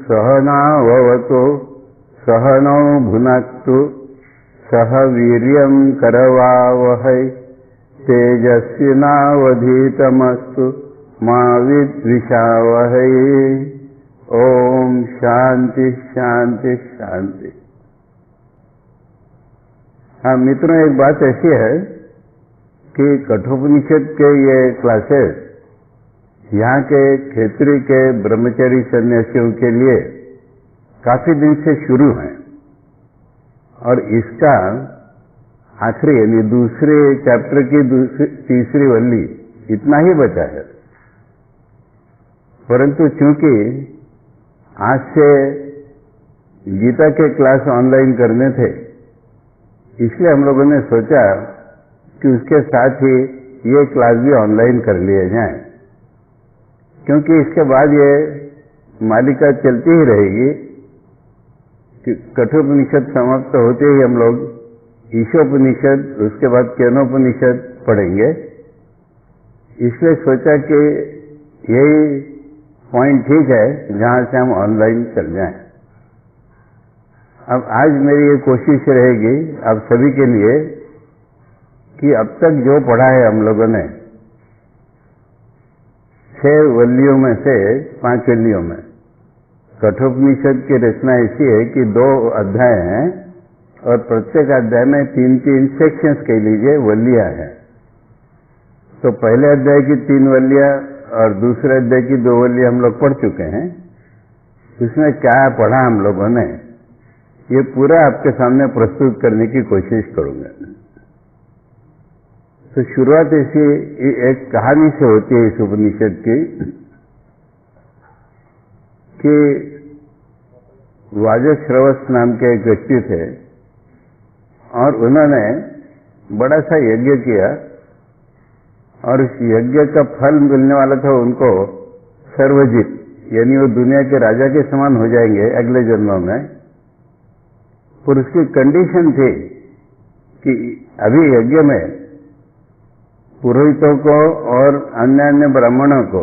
सहनाववतु सहनौ भुनक्तु सह वीर्यं करवावहै तेजस्विनावधीतमस्तु मा विद्विषावहै। ओम शांति शांति शांति। हाँ मित्रों, एक बात ऐसी है कि कठोपनिषद के ये क्लासेस यहाँ के क्षेत्रीय के ब्रह्मचारी सन्यासियों के लिए काफी दिन से शुरू हैं और इसका आखिरी यानी दूसरे चैप्टर की तीसरी वल्ली इतना ही बचा है। परंतु चूंकि आज से गीता के क्लास ऑनलाइन करने थे, इसलिए हम लोगों ने सोचा कि उसके साथ ही ये क्लास भी ऑनलाइन कर लिए जाएं, क्योंकि इसके बाद ये मालिका चलती ही रहेगी कि कठोपनिषद समाप्त होते ही हम लोग ईशोपनिषद, उसके बाद केनोपनिषद पढ़ेंगे। इसलिए सोचा कि यही पॉइंट ठीक है जहां से हम ऑनलाइन चल जाएं। अब आज मेरी ये कोशिश रहेगी आप सभी के लिए कि अब तक जो पढ़ा है हम लोगों ने 6 वल्लियों में से 5 वल्लियों में, कठोपनिषद की रचना ऐसी है कि 2 अध्याय हैं और प्रत्येक अध्याय में 3-3 सेक्शंस कह लीजिए वल्लियां हैं। तो पहले अध्याय की 3 वल्लियां और दूसरे अध्याय की 2 वल्लियां हम लोग पढ़ चुके हैं। इसमें क्या पढ़ा हम लोगों ने, ये पूरा आपके सामने प्रस्तुत करने की कोशिश करूंगा। तो शुरुआत ऐसी एक कहानी से होती है इस उपनिषद की कि वाजश्रवस नाम के एक व्यक्ति थे और उन्होंने बड़ा सा यज्ञ किया और उस यज्ञ का फल मिलने वाला था उनको सर्वजित, यानी वो दुनिया के राजा के समान हो जाएंगे अगले जन्मों में। पर उसकी कंडीशन थी कि अभी यज्ञ में पुरोहितों को और अन्य अन्य ब्राह्मणों को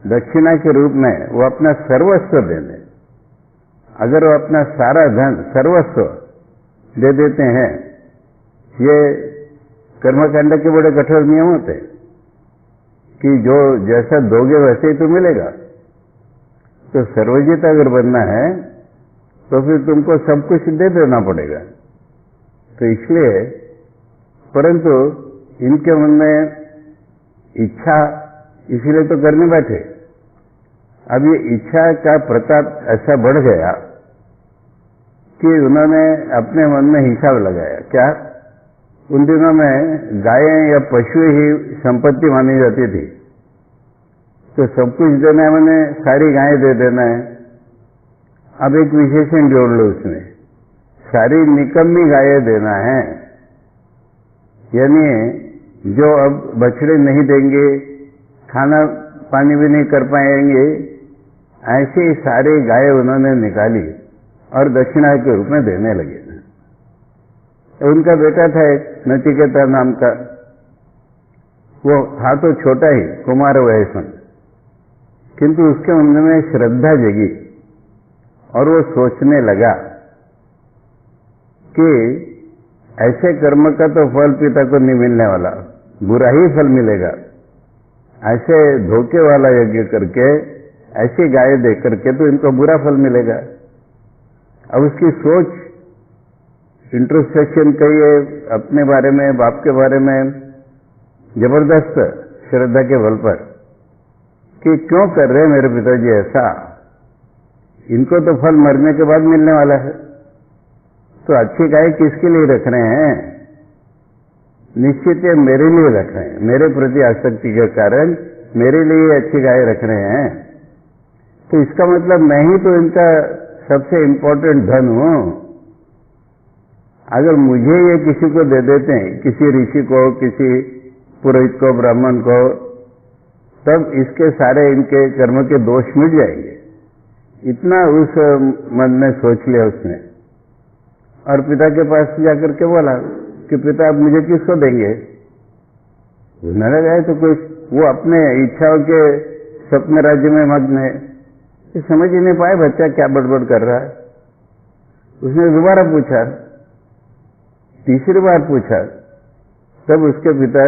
दक्षिणा के रूप में वो अपना सर्वस्व दे दें। अगर वो अपना सारा धन सर्वस्व दे देते हैं, ये कर्मकांड के बड़े कठोर नियम होते हैं कि जो जैसा दोगे वैसे ही तो मिलेगा। तो सर्वजित अगर बनना है तो फिर तुमको सब कुछ दे देना पड़ेगा। तो इसलिए, परंतु इनके मन में इच्छा इसीलिए तो करने बैठे। अब ये इच्छा का प्रताप ऐसा बढ़ गया कि उन्होंने अपने मन में हिसाब लगाया। क्या उन दिनों में गायें या पशु ही संपत्ति मानी जाती थी, तो सब कुछ देना है, मैंने सारी गायें दे देना है। अब एक विशेषण जोड़ लो उसमें, सारी निकम्मी गायें देना है, यानी जो अब बछड़े नहीं देंगे, खाना पानी भी नहीं कर पाएंगे, ऐसे ही सारी गायें उन्होंने निकाली और दक्षिणा के रूप में देने लगे। उनका बेटा था एक नचिकेता नाम का, वो था तो छोटा ही, कुमार वयसन, किंतु उसके मन में श्रद्धा जगी और वो सोचने लगा कि ऐसे कर्म का तो फल पिता को नहीं मिलने वाला, बुरा ही फल मिलेगा। ऐसे धोखे वाला यज्ञ करके, ऐसी गाय दे करके तो इनको बुरा फल मिलेगा। अब उसकी सोच इंट्रोस्पेक्शन कहिए अपने बारे में, बाप के बारे में, जबरदस्त श्रद्धा के बल पर कि क्यों कर रहे मेरे पिताजी ऐसा, इनको तो फल मरने के बाद मिलने वाला है, तो अच्छी गाय किसके लिए रख रहे हैं? निश्चित है मेरे लिए रख रहे हैं, मेरे प्रति आसक्ति के कारण मेरे लिए अच्छी गाय रख रहे हैं। तो इसका मतलब मैं ही तो इनका सबसे इंपॉर्टेंट धन हूं। अगर मुझे ये किसी को दे देते हैं, किसी ऋषि को, किसी पुरोहित को, ब्राह्मण को, तब इसके सारे इनके कर्म के दोष मिट जाएंगे। इतना उस मन में सोच लिया उसने और पिता के पास जाकर के बोला कि पिता आप मुझे किसको देंगे? उन्होंने कहा तो कुछ वो अपने इच्छाओं के स्वप्न राज्य में मग्न है, कि समझ ही नहीं पाए बच्चा क्या बड़बड़ कर रहा है। उसने दोबारा पूछा, तीसरी बार पूछा, तब उसके पिता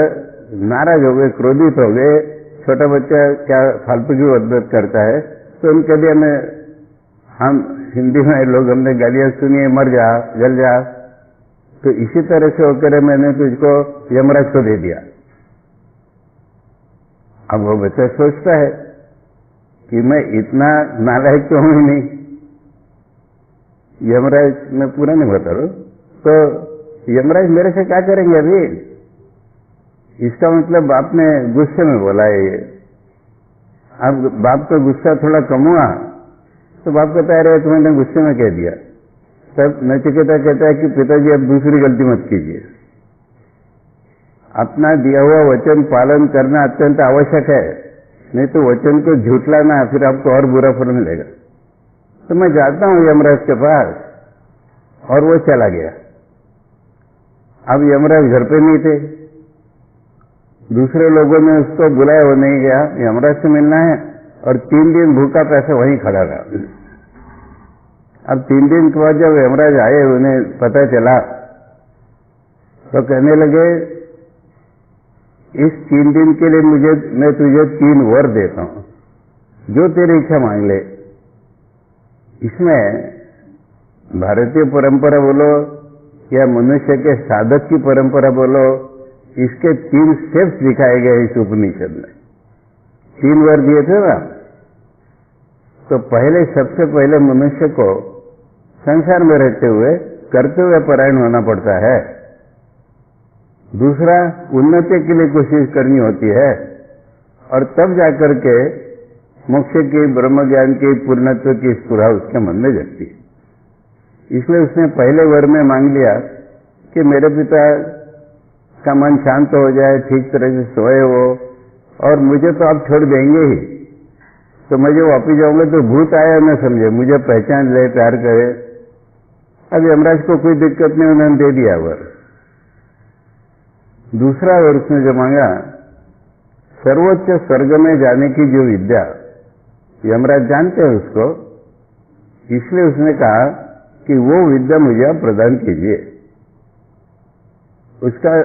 नाराज हो गए, क्रोधित हो गए। छोटा बच्चा क्या फालतू की बदबद करता है। तो उनके लिए हम हिंदी में लोग हमने गालियां सुनी है, मर जा, जल जा। तो इसी तरह से होकर मैंने तुझको यमराज को दे दिया। अब वो बच्चा सोचता है कि मैं इतना नालायक तो हूं ही नहीं, यमराज मैं पूरा नहीं बता रहा, तो यमराज मेरे से क्या करेंगे अभी। इसका मतलब बाप ने गुस्से में बोला है ये। अब बाप का गुस्सा थोड़ा कम हुआ तो बाप कहता है तुम्हें गुस्से में कह दिया। तब नचिकेता कहता है कि पिताजी अब दूसरी गलती मत कीजिए, अपना दिया हुआ वचन पालन करना अत्यंत आवश्यक है, नहीं तो वचन को झूठलाना फिर आपको और बुरा फल मिलेगा। तो मैं जाता हूं यमराज के पास, और वो चला गया। अब यमराज घर पे नहीं थे, दूसरे लोगों ने उसको बुलाया, वो नहीं गया, यमराज से मिलना है, और 3 दिन भूखा पैसा वहीं खड़ा रहा। अब 3 दिन के बाद जब यमराज आए, उन्हें पता चला, तो कहने लगे इस 3 दिन के लिए मैं तुझे 3 वर देता हूं, जो तेरी इच्छा मांग ले। इसमें भारतीय परंपरा बोलो या मनुष्य के साधक की परंपरा बोलो, इसके 3 स्टेप्स दिखाए गए इस उपनिषद में। 3 वर दिए थे ना। तो पहले, सबसे पहले मनुष्य को संसार में रहते हुए कर्तव्य परायण होना पड़ता है। दूसरा, उन्नति के लिए कोशिश करनी होती है, और तब जाकर के मोक्ष की, ब्रह्म ज्ञान की, पूर्णत्व की स्फुरा उसके मन में जगती है। इसलिए उसने पहले वर में मांग लिया कि मेरे पिता का मन शांत हो जाए, ठीक तरह से सोए वो, और मुझे तो आप छोड़ देंगे ही, तो मैं जो वापिस जाऊंगा तो भूत आया न समझे, मुझे पहचान ले, प्यार करे। अब यमराज को कोई दिक्कत नहीं, उन्होंने दे दिया वर। दूसरा वर उसने जो मांगा, सर्वोच्च स्वर्ग में जाने की जो विद्या, यमराज जानते हैं उसको, इसलिए उसने कहा कि वो विद्या मुझे आप प्रदान कीजिए। उसका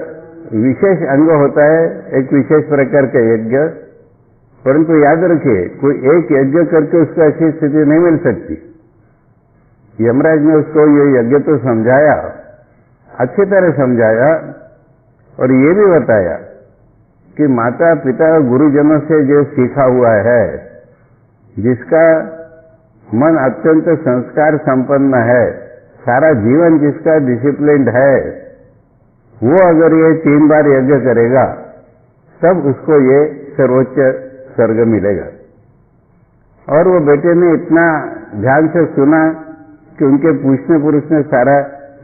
विशेष अंग होता है, एक विशेष प्रकार का यज्ञ, परंतु याद रखिए कोई एक यज्ञ करके उसको ऐसी स्थिति नहीं मिल सकती। यमराज ने उसको ये यज्ञ तो समझाया, अच्छी तरह समझाया, और ये भी बताया कि माता पिता गुरुजनों से जो सीखा हुआ है, जिसका मन अत्यंत संस्कार संपन्न है, सारा जीवन जिसका डिसिप्लिन्ड है, वो अगर ये 3 बार यज्ञ करेगा तब उसको ये सर्वोच्च स्वर्ग मिलेगा। और वो बेटे ने इतना ध्यान से सुना कि उनके पूछने पर उसने सारा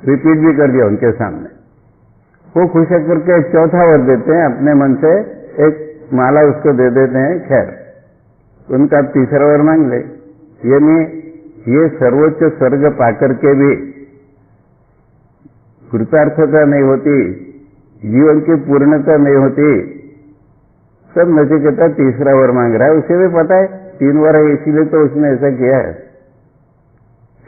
रिपीट भी कर दिया उनके सामने। वो खुश होकर के 4था वर देते हैं, अपने मन से एक माला उसको दे देते हैं। खैर, उनका 3रा वर मांग ले, यानी ये सर्वोच्च स्वर्ग पाकर के भी कृतार्थता नहीं होती, जीवन की पूर्णता नहीं होती, सब नचिकेता 3रा वर मांग रहा है। उसे भी पता है 3 वर है, इसीलिए तो उसने ऐसा किया है।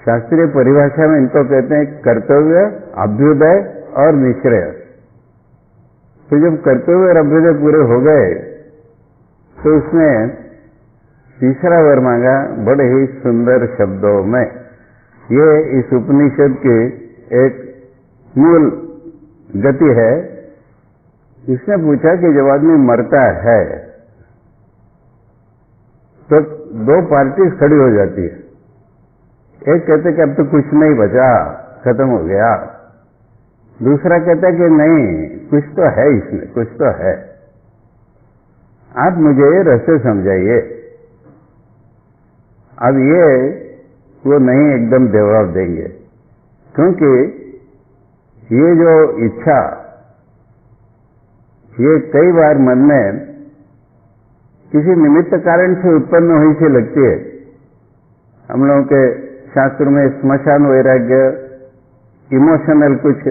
शास्त्रीय परिभाषा में इनको कहते हैं कर्तव्य, अभ्युदय और निश्रेय। तो जब कर्तव्य और अभ्युदय पूरे हो गए तो उसने 3रा वर मांगा बड़े ही सुंदर शब्दों में। ये इस उपनिषद की एक मूल गति है। इसने पूछा कि जब आदमी मरता है तो 2 पार्टीज खड़ी हो जाती है। एक कहते कि अब तो कुछ नहीं बचा, खत्म हो गया। दूसरा कहता है कि नहीं, कुछ तो है इसमें, कुछ तो है, आप मुझे रहस्य समझाइए। अब ये वो नहीं एकदम जवाब देंगे, क्योंकि ये जो इच्छा, ये कई बार मन में किसी निमित्त कारण से उत्पन्न हुई सी लगती है। हम लोगों के शास्त्र में स्मशान वैराग्य, इमोशनल कुछ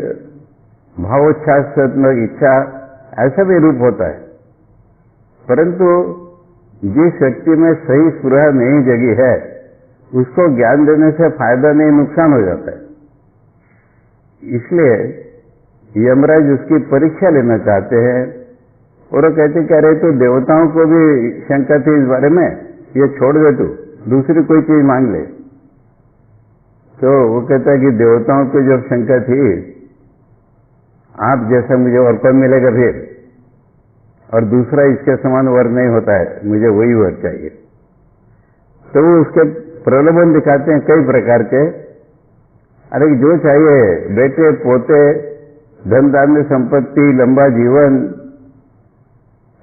भावोच्छ्वासात्मक इच्छा, ऐसा भी रूप होता है। परंतु जिस व्यक्ति में सही स्पृहा नहीं जगी है, उसको ज्ञान देने से फायदा नहीं, नुकसान हो जाता है। इसलिए यमराज उसकी परीक्षा लेना चाहते हैं और वो कहते कह रहे तो देवताओं को भी शंका थी इस बारे में, ये छोड़ दे तू, दूसरी कोई चीज मांग ले। तो वो कहता है कि देवताओं को जब शंका थी, आप जैसा मुझे और कौन मिलेगा फिर, और दूसरा इसके समान वर नहीं होता है, मुझे वही वर चाहिए। तो वो उसके प्रलोभन दिखाते हैं कई प्रकार के, अरे जो चाहिए, बेटे पोते, धन धान्य संपत्ति, लंबा जीवन,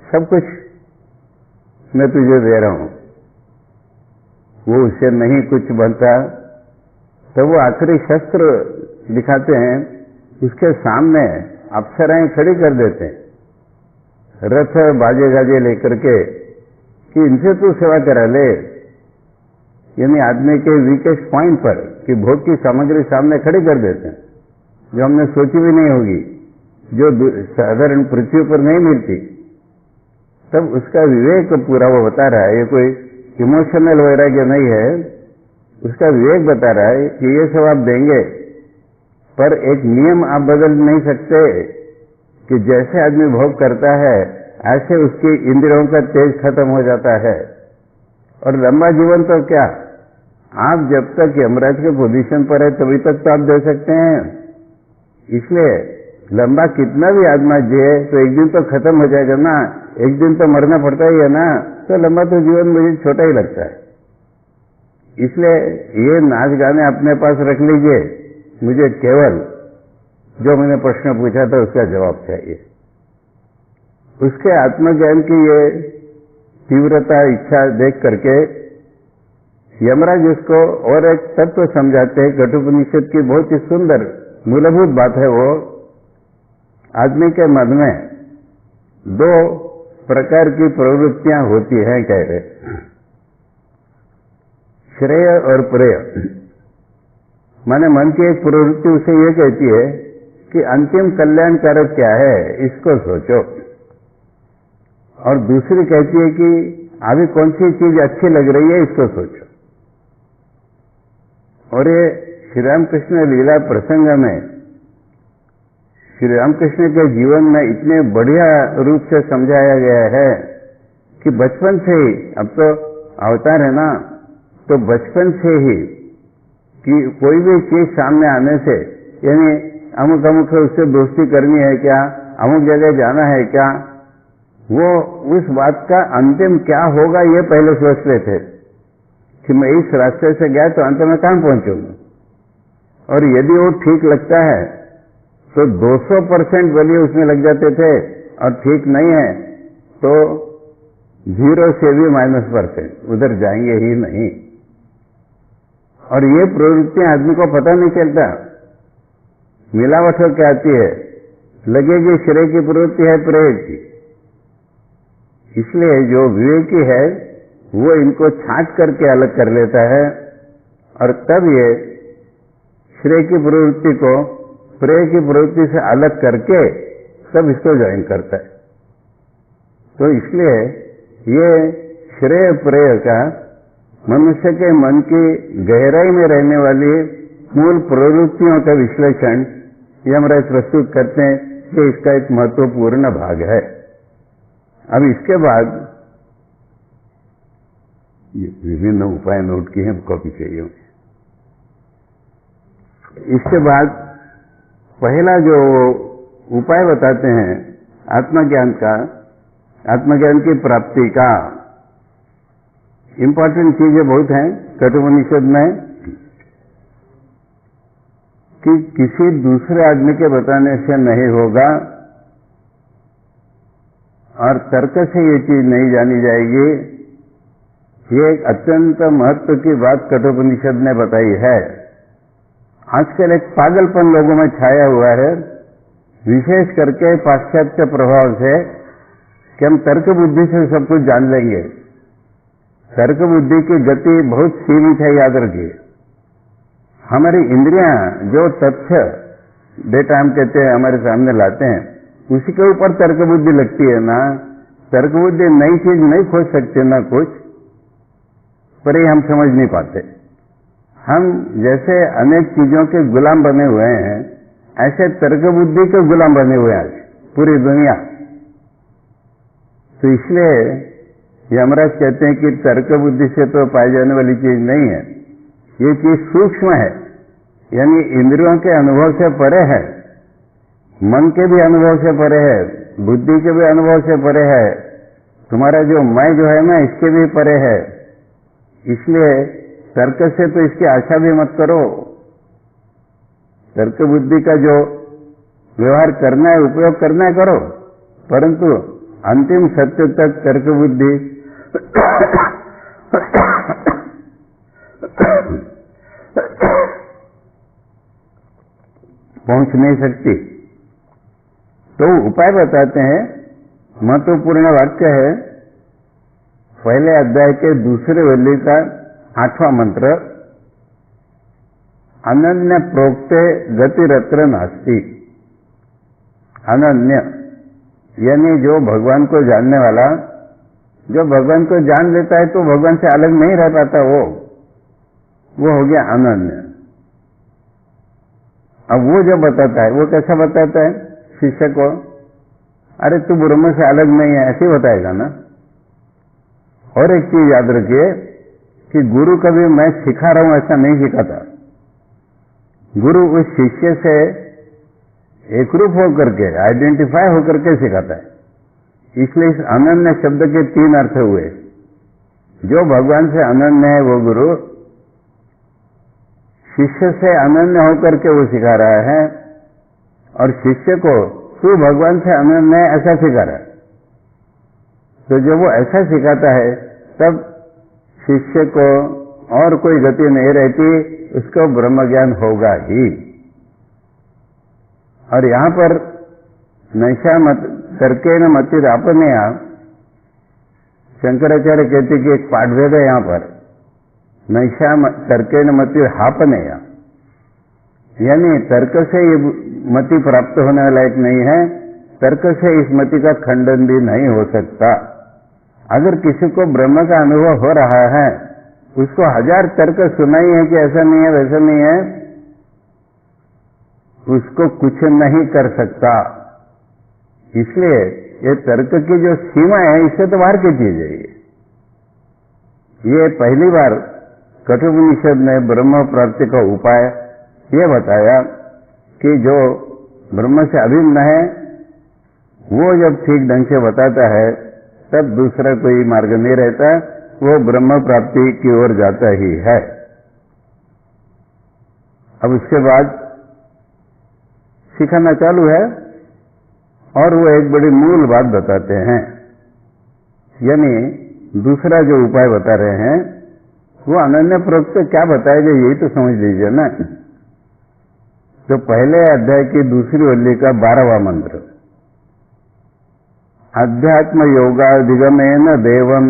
सब कुछ मैं तुझे दे रहा हूं। वो उससे नहीं कुछ बनता, तो वो आखिरी शस्त्र दिखाते हैं, उसके सामने अप्सराएं खड़ी कर देते हैं, रथ बाजे गाजे लेकर के, कि इनसे तू सेवा करा ले। यानी आदमी के वीकेस्ट पॉइंट पर कि भोग की सामग्री सामने खड़ी कर देते हैं, जो हमने सोची भी नहीं होगी, जो साधारण पृथ्वी पर नहीं मिलती। तब उसका विवेक पूरा वो बता रहा है, ये कोई इमोशनल वैराग्य नहीं है, उसका विवेक बता रहा है कि ये सब आप देंगे, पर एक नियम आप बदल नहीं सकते कि जैसे आदमी भोग करता है ऐसे उसकी इंद्रियों का तेज खत्म हो जाता है। और लंबा जीवन तो क्या, आप जब तक यमराज के पोजीशन पर है तभी तक तो आप दे सकते हैं। इसलिए लंबा कितना भी आदमी जिए तो एक दिन तो खत्म हो जाएगा ना, एक दिन तो मरना पड़ता ही है ना, तो लंबा तो जीवन मुझे छोटा ही लगता है। इसलिए ये नाच गाने अपने पास रख लीजिए, मुझे केवल जो मैंने प्रश्न पूछा था उसका जवाब चाहिए। उसके आत्मज्ञान की ये तीव्रता इच्छा देख करके यमराज उसको और एक तत्व समझाते हैं, कठोपनिषद की बहुत ही सुंदर मूलभूत बात है वो, आदमी के मन में दो प्रकार की प्रवृत्तियां होती हैं, कह रहे श्रेय और प्रेय। माने मन की एक प्रवृत्ति उसे ये कहती है कि अंतिम कल्याणकारक क्या है इसको सोचो, और दूसरी कहती है कि अभी कौन सी चीज अच्छी लग रही है इसको सोचो। और ये श्री रामकृष्ण लीला प्रसंग में श्री रामकृष्ण के जीवन में इतने बढ़िया रूप से समझाया गया है कि बचपन से ही, अब तो अवतार है ना, तो बचपन से ही कि कोई भी चीज सामने आने से, यानी अमुक अमुक उससे दोस्ती करनी है क्या, अमुक जगह जाना है क्या, वो उस बात का अंतिम क्या होगा ये पहले सोच लेते कि मैं इस रास्ते से गया तो अंत में कहां पहुंचूंगा, और यदि वो ठीक लगता है तो 200% वैल्यू उसमें लग जाते थे, और ठीक नहीं है तो 0 से भी -% उधर जाएंगे ही नहीं। और ये प्रवृत्तियां आदमी को पता नहीं चलता, मिलावट हो क्या आती है, लगेगी श्रेय की प्रवृत्ति है प्रेय की। इसलिए जो विवेकी है वो इनको छांट करके अलग कर लेता है, और तब ये श्रेय की प्रवृत्ति को प्रेय की प्रवृत्ति से अलग करके तब इसको ज्वाइन करता है। तो इसलिए ये श्रेय प्रेय का मनुष्य के मन की गहराई में रहने वाली मूल प्रवृत्तियों का विश्लेषण यमराज प्रस्तुत करते हैं कि इसका एक महत्वपूर्ण भाग है। अब इसके बाद विभिन्न उपाय नोट किए हैं, कॉपी चाहिए। इसके बाद पहला जो उपाय बताते हैं आत्मज्ञान का, आत्मज्ञान की प्राप्ति का, इंपॉर्टेंट चीजें बहुत हैं कठोपनिषद में, कि किसी दूसरे आदमी के बताने से नहीं होगा और तर्क से ये चीज नहीं जानी जाएगी। ये एक अत्यंत महत्व की बात कठोपनिषद ने बताई है। आजकल एक पागलपन लोगों में छाया हुआ है, विशेष करके पाश्चात्य प्रभाव से, कि हम तर्क बुद्धि से सब कुछ जान लेंगे। तर्क बुद्धि की गति बहुत सीमित है, याद रखिए। हमारी इंद्रियां जो तथ्य डेटा हम कहते हैं हमारे सामने लाते हैं, उसी के ऊपर तर्क बुद्धि लगती है ना। तर्क बुद्धि नई चीज नहीं खोज सकते ना कुछ, पर ये हम समझ नहीं पाते। हम जैसे अनेक चीजों के गुलाम बने हुए हैं, ऐसे तर्क बुद्धि के गुलाम बने हुए हैं आज पूरी दुनिया। तो इसलिए यमराज कहते हैं कि तर्क बुद्धि से तो पाई जाने वाली चीज नहीं है, ये चीज सूक्ष्म है, यानी इंद्रियों के अनुभव से परे है, मन के भी अनुभव से परे है, बुद्धि के भी अनुभव से परे है, तुम्हारा जो मैं जो है ना इसके भी परे है। इसलिए तर्क से तो इसकी आशा भी मत करो। तर्क बुद्धि का जो व्यवहार करना है, उपयोग करना है, करो, परंतु अंतिम सत्य तक तर्क बुद्धि पहुंच नहीं सकती। तो उपाय बताते हैं, महत्वपूर्ण वाक्य है पहले अध्याय के दूसरे वल्ली का 8वां मंत्र, अनन्य प्रोक्ते गतिरत्र नास्ति। अनन्य यानी जो भगवान को जानने वाला, जो भगवान को जान लेता है तो भगवान से अलग नहीं रह पाता, वो हो गया अनन्य। अब वो जो बताता है, वो कैसा बताता है शिष्य को? अरे तू ब्रह्म से अलग नहीं है, ऐसे ही बताएगा ना। और एक चीज याद रखिए कि गुरु कभी मैं सिखा रहा हूं ऐसा नहीं सिखाता। गुरु उस शिष्य से एकरूप होकर के, आइडेंटिफाई होकर के सिखाता है। इसलिए इस अनन्य शब्द के 3 अर्थ हुए। जो भगवान से अनन्य है वो गुरु, शिष्य से अनन्य होकर के वो सिखा रहा है, और शिष्य को तू भगवान से अनन्य है ऐसा सिखा रहा है। तो जब वो ऐसा सिखाता है तब शिष्य को और कोई गति नहीं रहती, उसको ब्रह्म ज्ञान होगा ही। और यहां पर नैषा मत करके न मतिर आपने, शंकराचार्य कहते कि एक पाठभेद है यहां पर, नैषा तर्के न मतिर हापने, यानी तर्क से ये मति प्राप्त होने लायक नहीं है, तर्क से इस मति का खंडन भी नहीं हो सकता। अगर किसी को ब्रह्म का अनुभव हो रहा है, उसको 1000 तर्क सुनाई है कि ऐसा नहीं है वैसा नहीं है, उसको कुछ नहीं कर सकता। इसलिए ये तर्क की जो सीमा है, इससे तो बाहर की चीज है। ये पहली बार कठोपनिषद ने ब्रह्म प्राप्ति का उपाय ये बताया कि जो ब्रह्म से अभिन्न है, वो जब ठीक ढंग से बताता है तब दूसरा कोई मार्ग नहीं रहता, वो ब्रह्म प्राप्ति की ओर जाता ही है। अब उसके बाद सिखाना चालू है, और वो एक बड़ी मूल बात बताते हैं, यानी दूसरा जो उपाय बता रहे हैं वो अनन्य प्रोक्त क्या बताएगा, यही तो समझ लीजिए ना। तो पहले अध्याय की दूसरी वल्ली का 12वां मंत्र, अध्यात्म योगाधिगमेन देवम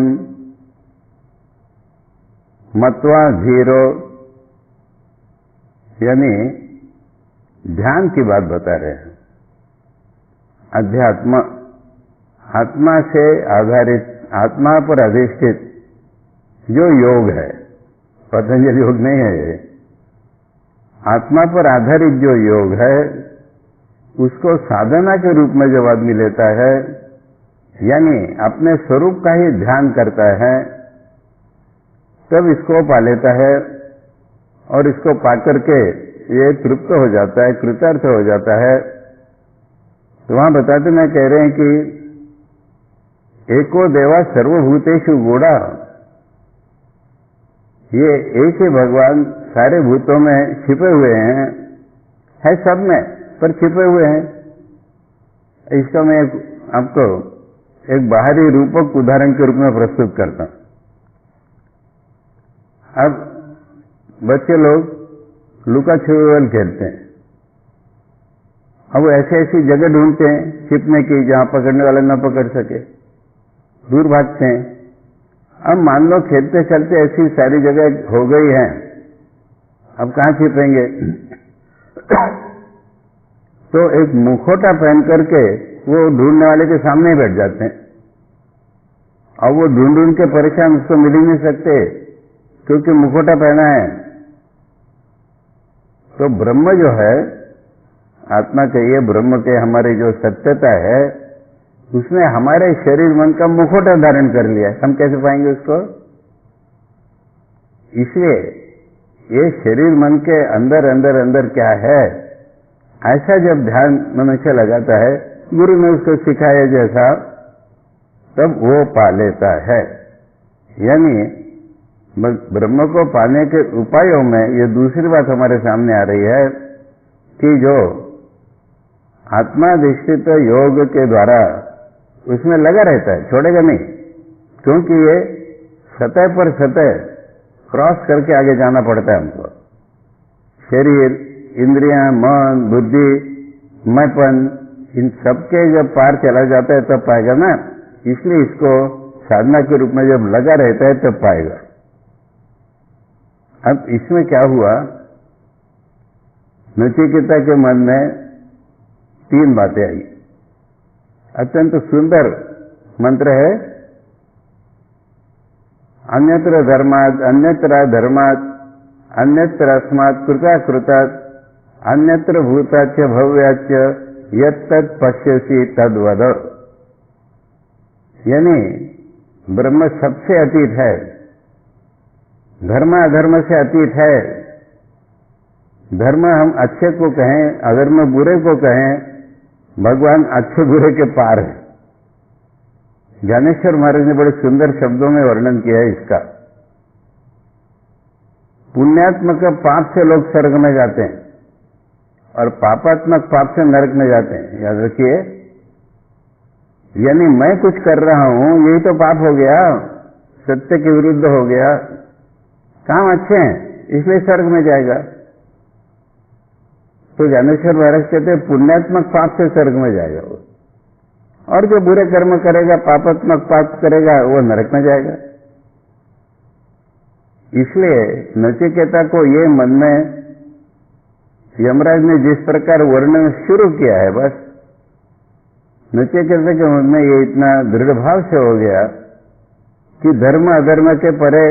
मत्वा धीरो, यानी ध्यान की बात बता रहे हैं। अध्यात्म, आत्मा से आधारित, आत्मा पर अधिष्ठित जो योग है, पतंजलि योग नहीं है ये, आत्मा पर आधारित जो योग है, उसको साधना के रूप में जब आदमी लेता है, यानी अपने स्वरूप का ही ध्यान करता है, तब इसको पा लेता है, और इसको पाकर के ये तृप्त हो जाता है, कृतार्थ हो जाता है। तो वहां बताते मैं कह रहे हैं कि एको देवा सर्वभूतेषु गूढ़ा, ये एक ही भगवान सारे भूतों में छिपे हुए हैं, है सब में पर छिपे हुए हैं। इसका मैं आपको एक बाहरी रूपक उदाहरण के रूप में प्रस्तुत करता हूं। अब बच्चे लोग लुका छुपी खेलते हैं, अब वो ऐसी ऐसी जगह ढूंढते हैं छिपने की जहां पकड़ने वाला न पकड़ सके, दूर भागते हैं। अब मान लो खेलते चलते ऐसी सारी जगह हो गई हैं, अब कहां छिपेंगे? तो एक मुखौटा पहन करके वो ढूंढने वाले के सामने ही बैठ जाते हैं, और वो ढूंढ ढूंढ के परेशान, उसको मिल ही नहीं सकते क्योंकि मुखौटा पहना है। तो ब्रह्म जो है, आत्मा कहिए, ब्रह्म के हमारी जो सत्यता है, उसने हमारे शरीर मन का मुखौटा धारण कर लिया है। हम कैसे पाएंगे उसको? इसलिए ये शरीर मन के अंदर अंदर अंदर क्या है, ऐसा जब ध्यान मनुष्य लगाता है, गुरु ने उसको सिखाया जैसा, तब वो पा लेता है। यानी ब्रह्म को पाने के उपायों में ये दूसरी बात हमारे सामने आ रही है कि जो आत्माधिष्ठित योग के द्वारा उसमें लगा रहता है, छोड़ेगा नहीं, क्योंकि ये सतह पर सतह क्रॉस करके आगे जाना पड़ता है हमको। शरीर, इंद्रियां, मन, बुद्धि, मैंपन, इन सबके जब पार चला जाता है तब पाएगा ना। इसलिए इसको साधना के रूप में जब लगा रहता है तब पाएगा। अब इसमें क्या हुआ, नचिकेता के मन में 3 बातें आई। अत्यंत सुंदर मंत्र है, अन्यत्र धर्मात् अन्यत्र धर्मात् अन्यत्र अस्मात् कृता कृतात् अन्यत्र भूताच्च भव्याच्च यत्तत् पश्यसि तद्वद। यानी ब्रह्म सबसे अतीत है, धर्म अधर्म से अतीत है। धर्म हम अच्छे को कहें, अधर्म बुरे को कहें, भगवान अच्छे बुरे के पार है। ज्ञानेश्वर महाराज ने बड़े सुंदर शब्दों में वर्णन किया है इसका। पुण्यात्मक पाप से लोग स्वर्ग में जाते हैं और पापात्मक पाप से नरक में जाते हैं, याद रखिए। यानी मैं कुछ कर रहा हूं, यही तो पाप हो गया, सत्य के विरुद्ध हो गया। काम अच्छे हैं इसलिए स्वर्ग में जाएगा। तो ज्ञानेश्वर महाराज कहते हैं पुण्यात्मक पाप से स्वर्ग में जाएगा वो, और जो बुरे कर्म करेगा, पापात्मक पाप करेगा, वो नरक में जाएगा। इसलिए नचिकेता को ये मन में यमराज ने जिस प्रकार वर्णन शुरू किया है, बस नचिकेता के मन में ये इतना दृढ़ भाव से हो गया कि धर्म अधर्म के परे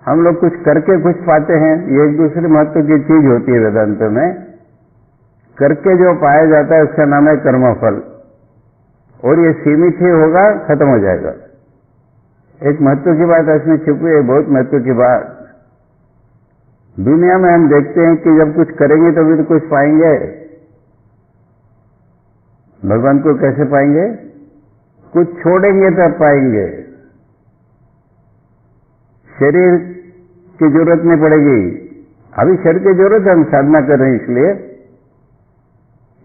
हम लोग कुछ करके कुछ पाते हैं। ये एक दूसरे महत्व की चीज होती है वेदांत में। करके जो पाया जाता है उसका नाम है कर्मफल, और ये सीमित ही होगा, खत्म हो जाएगा। एक महत्व की बात इसमें छिपी है, बहुत महत्व की बात। दुनिया में हम देखते हैं कि जब कुछ करेंगे तभी तो कुछ पाएंगे। भगवान को कैसे पाएंगे? कुछ छोड़ेंगे तब पाएंगे। शरीर की जरूरत नहीं पड़ेगी, अभी शरीर की जरूरत है, हम साधना कर रहे हैं इसलिए।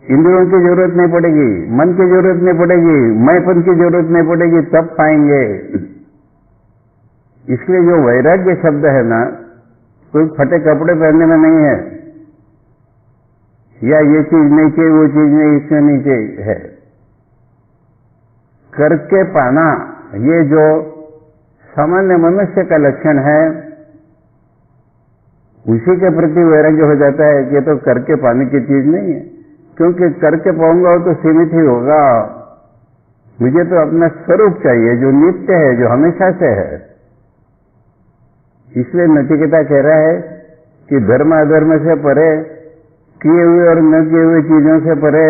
इंद्रियों की जरूरत नहीं पड़ेगी, मन की जरूरत नहीं पड़ेगी, मैंपन की जरूरत नहीं पड़ेगी, तब पाएंगे। इसलिए जो वैराग्य शब्द है ना, कोई फटे कपड़े पहनने में नहीं है, या ये चीज नहीं चाहिए, वो चीज नहीं, इसमें नहीं चाहिए है। करके पाना, ये जो सामान्य मनुष्य का लक्षण है, उसी के प्रति वैराग्य हो जाता है कि ये तो करके पाने की चीज नहीं है, क्योंकि करके पाऊंगा वो तो सीमित ही होगा। मुझे तो अपना स्वरूप चाहिए जो नित्य है, जो हमेशा से है। इसलिए नचिकेता कह रहा है कि धर्म अधर्म से परे, किए हुए और न किए हुए चीजों से परे,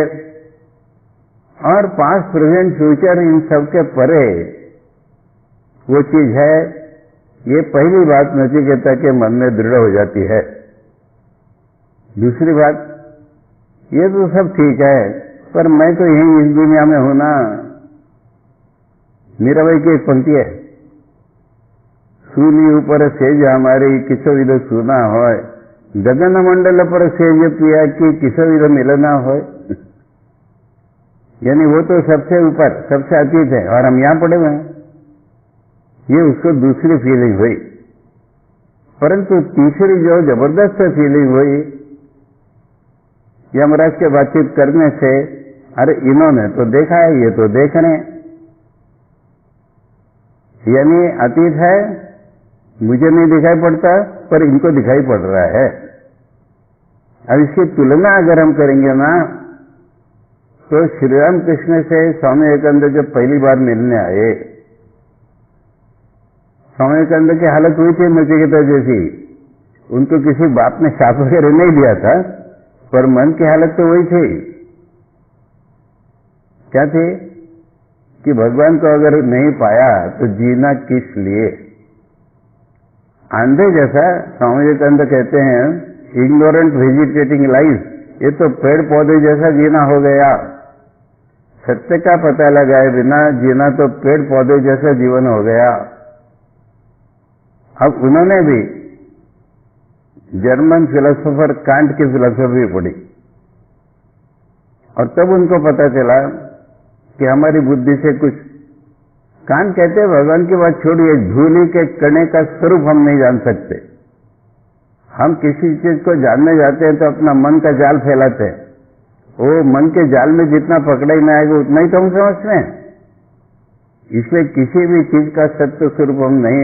और पास्ट प्रेजेंट फ्यूचर इन सबके परे वो चीज है। ये पहली बात नचिकेता के मन में दृढ़ हो जाती है। दूसरी बात, ये तो सब ठीक है, पर मैं तो यही इस दुनिया में हूं ना। मीराबाई की एक पंक्ति है, सूनी ऊपर सेज हमारी किसो विध सुना होय, गगन मंडल पर सेज पिया की किसो विध मिलना होय। यानी वो तो सबसे ऊपर, सबसे अतीत है, और हम यहां पड़े हुए हैं। ये उसको दूसरी फीलिंग हुई। परंतु तीसरी जो जबरदस्त फीलिंग हुई यमराज के बातचीत करने से, अरे इन्होंने तो देखा है, ये तो देख रहे हैं। यानी अतीत है, मुझे नहीं दिखाई पड़ता, पर इनको दिखाई पड़ रहा है। अब इसकी तुलना अगर हम करेंगे ना, तो श्री राम कृष्ण से स्वामी विवेकानंद जब पहली बार मिलने आए, स्वामी विवेकानंद की हालत हुई थी नचिकेता जैसी, उनको किसी बाप ने शाप वगैरह नहीं दिया था, पर मन की हालत तो वही थी। क्या थी कि भगवान को अगर नहीं पाया तो जीना किस लिए। आंधे जैसा स्वामी विवेकानंद कहते हैं, इग्नोरेंट वेजिटेटिंग लाइफ, ये तो पेड़ पौधे जैसा जीना हो गया। सत्य का पता लगाए बिना जीना तो पेड़ पौधे जैसा जीवन हो गया। अब उन्होंने भी जर्मन फिलोसोफर कांट की फिलोसफी पढ़ी और तब उनको पता चला कि हमारी बुद्धि से कुछ, कांट कहते हैं भगवान की बात छोड़िए, धूलि के कणे का स्वरूप हम नहीं जान सकते। हम किसी चीज को जानने जाते हैं तो अपना मन का जाल फैलाते हैं, वो मन के जाल में जितना पकड़े में आएगा उतना ही तो हम समझते हैं। इसलिए किसी भी चीज का सत्य स्वरूप हम नहीं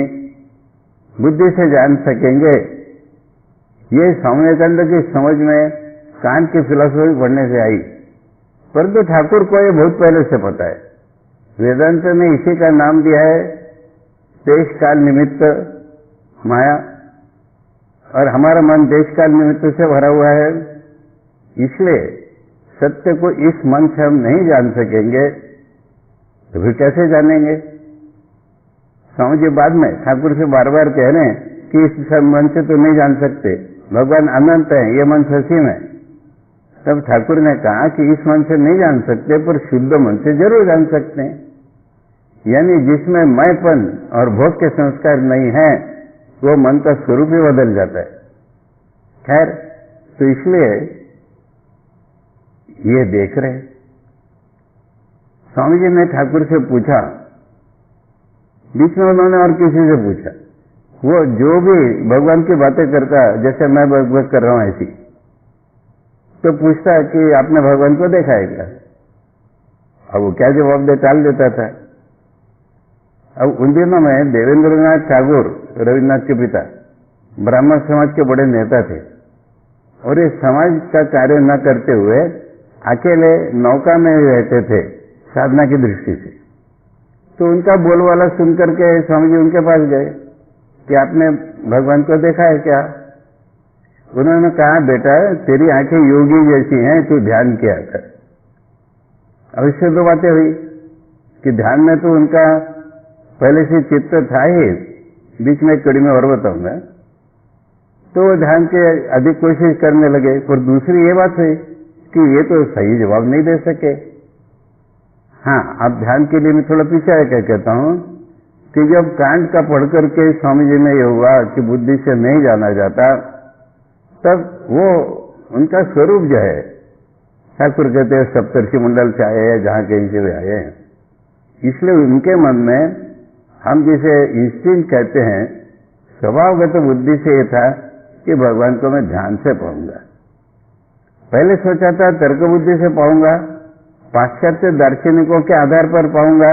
बुद्धि से जान सकेंगे। ये स्वामी विवेकानंद की समझ में कांट की फिलोसफी पढ़ने से आई, परंतु ठाकुर को ये बहुत पहले से पता है। वेदांत ने इसी का नाम दिया है देश काल निमित्त माया, और हमारा मन देश काल निमित्त से भरा हुआ है। इसलिए सत्य को इस मन से हम नहीं जान सकेंगे तो फिर कैसे जानेंगे। स्वामी जी बाद में ठाकुर से बार बार कह रहे हैं कि इस मन से तो नहीं जान सकते, भगवान अनंत है, ये मन ससीम है। तब ठाकुर ने कहा कि इस मन से नहीं जान सकते, पर शुद्ध मन से जरूर जान सकते हैं, यानी जिसमें मैंपन और भोग के संस्कार नहीं है वो मन का स्वरूप ही बदल जाता है। खैर, तो इसलिए ये देख रहे। स्वामी जी ने ठाकुर से पूछा, बीच में उन्होंने और किसी से पूछा, वो जो भी भगवान की बातें करता, जैसे मैं भगवत कर रहा हूं ऐसी, तो पूछता कि आपने भगवान को देखा है क्या। अब वो क्या जवाब दे, टाल देता था। अब उन दिनों में देवेंद्रनाथ टैगोर, रविन्द्रनाथ के पिता, ब्राह्मण समाज के बड़े नेता थे, और ये समाज का कार्य न करते हुए अकेले नौका में रहते थे साधना की दृष्टि से। तो उनका बोलवाला सुनकर के स्वामी जी उनके पास गए कि आपने भगवान को देखा है क्या। उन्होंने कहा, बेटा तेरी आंखें योगी जैसी हैं, तू ध्यान किया कर। अब इससे दो बातें हुई कि ध्यान में तो उनका पहले से चित्त था ही, बीच में कड़ी में और बताऊंगा, तो वो ध्यान के अधिक कोशिश करने लगे। पर दूसरी ये बात हुई कि ये तो सही जवाब नहीं दे सके। हाँ, अब ध्यान के लिए मैं थोड़ा पीछे आकर कहता हूं कि जब कांट का पढ़ करके स्वामी जी में ये हुआ कि बुद्धि से नहीं जाना जाता, तब वो उनका स्वरूप जो है, ठाकुर कहते हैं सप्तर्षि मंडल से आए हैं, जहां कहीं से भी आए हैं, इसलिए उनके मन में हम जिसे इंस्टिंक्ट कहते हैं, स्वभावगत बुद्धि से ये था कि भगवान को मैं ध्यान से पाऊंगा। पहले सोचा था तर्क बुद्धि से पाऊंगा, पाश्चात्य दार्शनिकों के आधार पर पाऊंगा।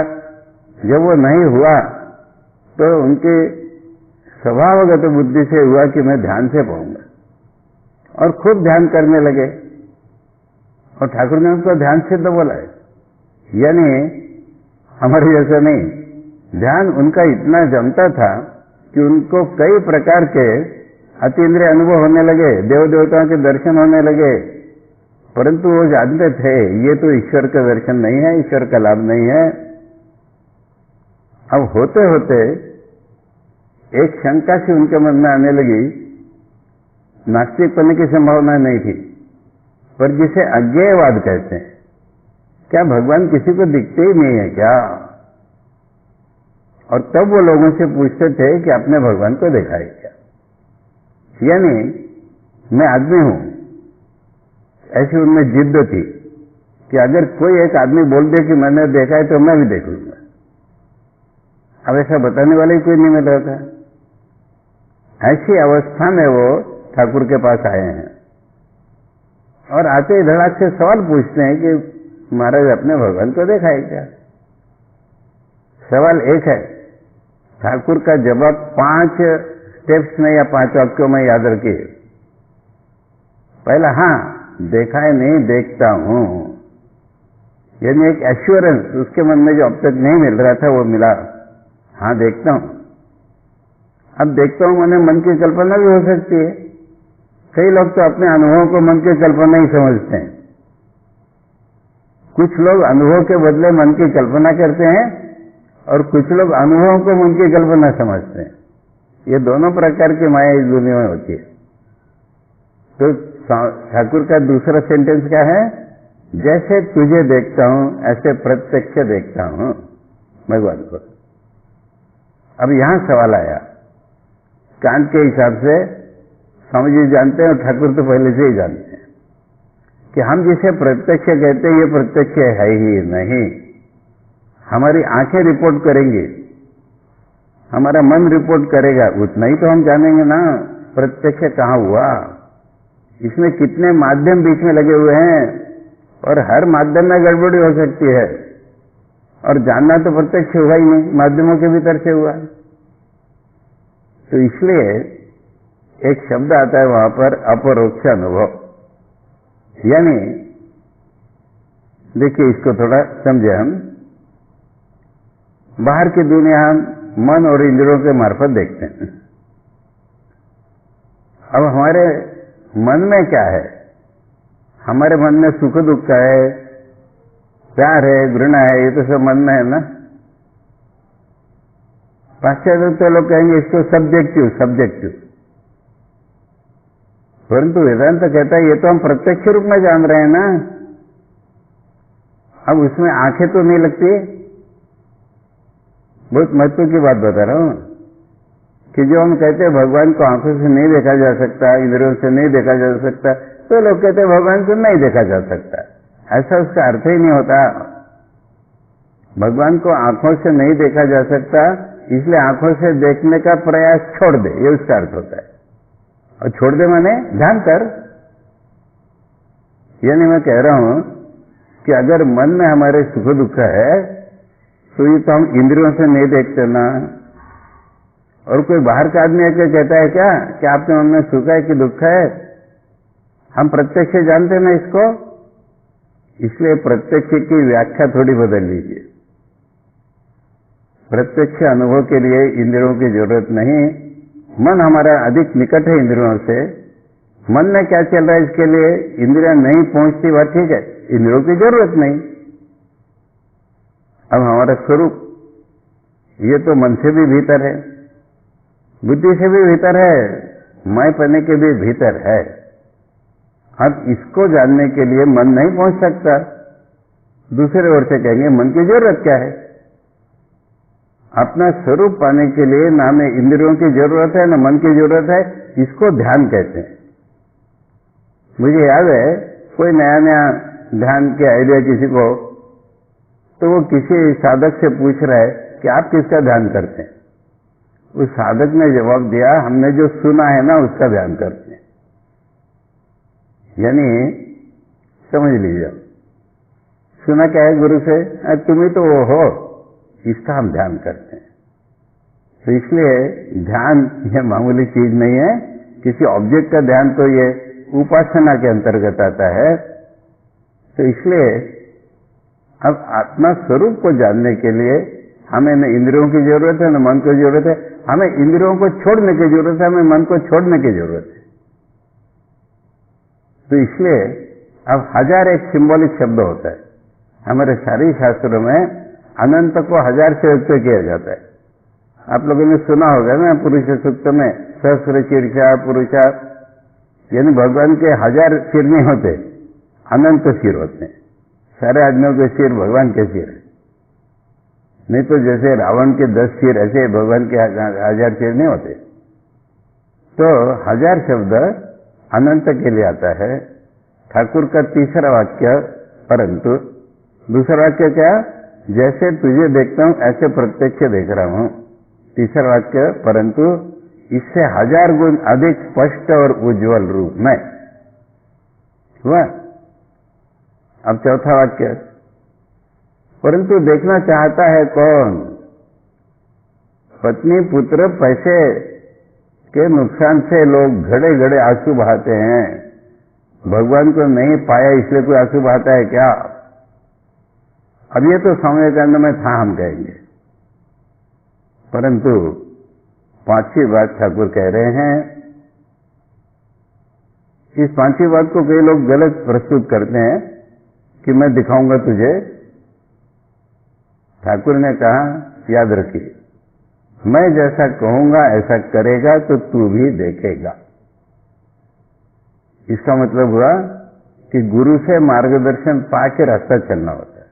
जब वो नहीं हुआ तो उनके स्वभावगत बुद्धि से हुआ कि मैं ध्यान से पाऊंगा, और खूब ध्यान करने लगे। और ठाकुर ने उनको ध्यान सिद्ध बोला है, यानी हमारे जैसा नहीं। ध्यान उनका इतना जमता था कि उनको कई प्रकार के अतीन्द्रिय अनुभव होने लगे, देव देवताओं के दर्शन होने लगे, परंतु वो जानते थे ये तो ईश्वर का दर्शन नहीं है, ईश्वर का लाभ नहीं है। अब होते होते एक शंका सी उनके मन में आने लगी, नास्तिक बनने की संभावना नहीं थी, पर जिसे अज्ञेयवाद कहते हैं, क्या भगवान किसी को दिखते ही नहीं है क्या। और तब वो लोगों से पूछते थे कि आपने भगवान को देखा है क्या, यानी मैं आदमी हूं। ऐसी उनमें जिद्द थी कि अगर कोई एक आदमी बोल दे कि मैंने देखा है तो मैं भी देख लूंगा। अब ऐसा बताने वाले ही कोई नहीं मिल रहा था। ऐसी अवस्था में वो ठाकुर के पास आए हैं, और आते ही धड़ाक से सवाल पूछते हैं कि महाराज अपने भगवान को देखा है क्या। सवाल एक है, ठाकुर का जवाब 5 स्टेप्स में या 5 वाक्यों में याद रखिए। पहला, हाँ देखा है, नहीं देखता हूं, यानी एक एश्योरेंस उसके मन में जो अब तक नहीं मिल रहा था वो मिला। हाँ देखता हूं। अब देखता हूं मैंने मन की कल्पना भी हो सकती है। कई लोग तो अपने अनुभवों को मन की कल्पना ही समझते हैं। कुछ लोग अनुभव के बदले मन की कल्पना करते हैं और कुछ लोग अनुभवों को मन की कल्पना समझते हैं। ये दोनों प्रकार की माया इस दुनिया में होती है। तो ठाकुर का दूसरा सेंटेंस क्या है? जैसे तुझे देखता हूं ऐसे प्रत्यक्ष देखता हूं भगवान को। अब यहां सवाल आया, कांत के हिसाब से स्वामी जी जानते हैं और ठाकुर तो पहले से ही जानते हैं कि हम जिसे प्रत्यक्ष कहते हैं ये प्रत्यक्ष है ही नहीं। हमारी आंखें रिपोर्ट करेंगी, हमारा मन रिपोर्ट करेगा, उतना ही तो हम जानेंगे ना प्रत्यक्ष कहां हुआ। इसमें कितने माध्यम बीच में लगे हुए हैं और हर माध्यम में गड़बड़ी हो सकती है, और जानना तो प्रत्यक्ष हुआ ही नहीं, माध्यमों के भीतर से हुआ। तो इसलिए एक शब्द आता है वहां पर अपरोक्ष अनुभव। यानी देखिए, इसको थोड़ा समझे हम। बाहर की दुनिया हम मन और इंद्रियों के मार्फत देखते हैं। अब हमारे मन में क्या है? हमारे मन में सुख दुख है, प्यार है, घृणा है, ये तो सब मन में है ना। पाश्चात्य तो लोग कहेंगे इसको सब्जेक्टिव, परंतु वेदांत कहता है ये तो हम प्रत्यक्ष रूप में जान रहे हैं ना। अब उसमें आंखें तो नहीं लगती। बहुत महत्व की बात बता रहा हूं कि जो हम कहते हैं भगवान को आंखों से नहीं देखा जा सकता, इंद्रियों से नहीं देखा जा सकता, तो लोग कहते हैं भगवान को नहीं देखा जा सकता। ऐसा उसका अर्थ ही नहीं होता। भगवान को आंखों से नहीं देखा जा सकता, इसलिए आंखों से देखने का प्रयास छोड़ दे, ये उसका अर्थ होता है। और छोड़ दे माने ध्यान कर। यानी मैं कह रहा हूं कि अगर मन में हमारे सुख दुख है तो ये तो हम इंद्रियों से नहीं देखते ना। और कोई बाहर का आदमी आके कहता है क्या कि आपके मन में सुख है कि दुख है? हम प्रत्यक्ष जानते हैं ना इसको। इसलिए प्रत्यक्ष की व्याख्या थोड़ी बदल लीजिए। प्रत्यक्ष अनुभव के लिए इंद्रियों की जरूरत नहीं। मन हमारा अधिक निकट है इंद्रियों से। मन में क्या चल रहा है इसके लिए इंद्रियां नहीं पहुंचती, बात ठीक है, इंद्रियों की जरूरत नहीं। अब हमारा स्वरूप ये तो मन से भी भीतर है, बुद्धि से भी भीतर है, मैं पने के भी भीतर है। अब इसको जानने के लिए मन नहीं पहुंच सकता। दूसरे ओर से कहेंगे मन की जरूरत क्या है? अपना स्वरूप पाने के लिए ना हमें इंद्रियों की जरूरत है ना मन की जरूरत है। इसको ध्यान कहते हैं। मुझे याद है कोई नया नया ध्यान के आइडिया किसी को, तो वो किसी साधक से पूछ रहा है कि आप किसका ध्यान करते हैं? उस साधक ने जवाब दिया, हमने जो सुना है ना उसका ध्यान करते हैं। यानी समझ लीजिए, सुना क्या है गुरु से? तुम ही तो वो हो, इसका हम ध्यान करते हैं। तो इसलिए ध्यान ये मामूली चीज नहीं है। किसी ऑब्जेक्ट का ध्यान तो ये उपासना के अंतर्गत आता है। तो इसलिए अब आत्मा स्वरूप को जानने के लिए हमें न इंद्रियों की जरूरत है न मन की जरूरत है। हमें इंद्रियों को छोड़ने की जरूरत है, हमें मन को छोड़ने की जरूरत है। तो इसलिए अब 1000 एक सिंबॉलिक शब्द होता है। हमारे सारे शास्त्रों में अनंत को 1000 से व्यक्त किया जाता है। आप लोगों ने सुना होगा ना पुरुष सूक्त में सहस्र शीर्षा पुरुषा, यानी भगवान के 1000 सिर नहीं होते, अनंत सिर होते हैं। सारे आदमियों के सिर भगवान के सिर है। नहीं तो जैसे रावण के 10 सिर, ऐसे भगवान के 1000 सिर नहीं होते। तो 1000 शब्द अनंत के लिए आता है। ठाकुर का तीसरा वाक्य परंतु, दूसरा वाक्य क्या? जैसे तुझे देखता हूं ऐसे प्रत्यक्ष देख रहा हूं। तीसरा वाक्य परंतु इससे 1000 गुण अधिक स्पष्ट और उज्जवल रूप में हुआ। अब चौथा वाक्य, परंतु देखना चाहता है कौन? पत्नी पुत्र पैसे के नुकसान से लोग घड़े घड़े आंसू बहाते हैं। भगवान को नहीं पाया इसलिए कोई आंसू बहाता है क्या? अब ये तो स्वामी विवेकानंद में था, हम कहेंगे। परंतु पांचवी बात ठाकुर कह रहे हैं। इस पांचवी बात को कई लोग गलत प्रस्तुत करते हैं कि मैं दिखाऊंगा तुझे। ठाकुर ने कहा, याद रखिए, मैं जैसा कहूंगा ऐसा करेगा तो तू भी देखेगा। इसका मतलब हुआ कि गुरु से मार्गदर्शन पाके रास्ता चलना होता है।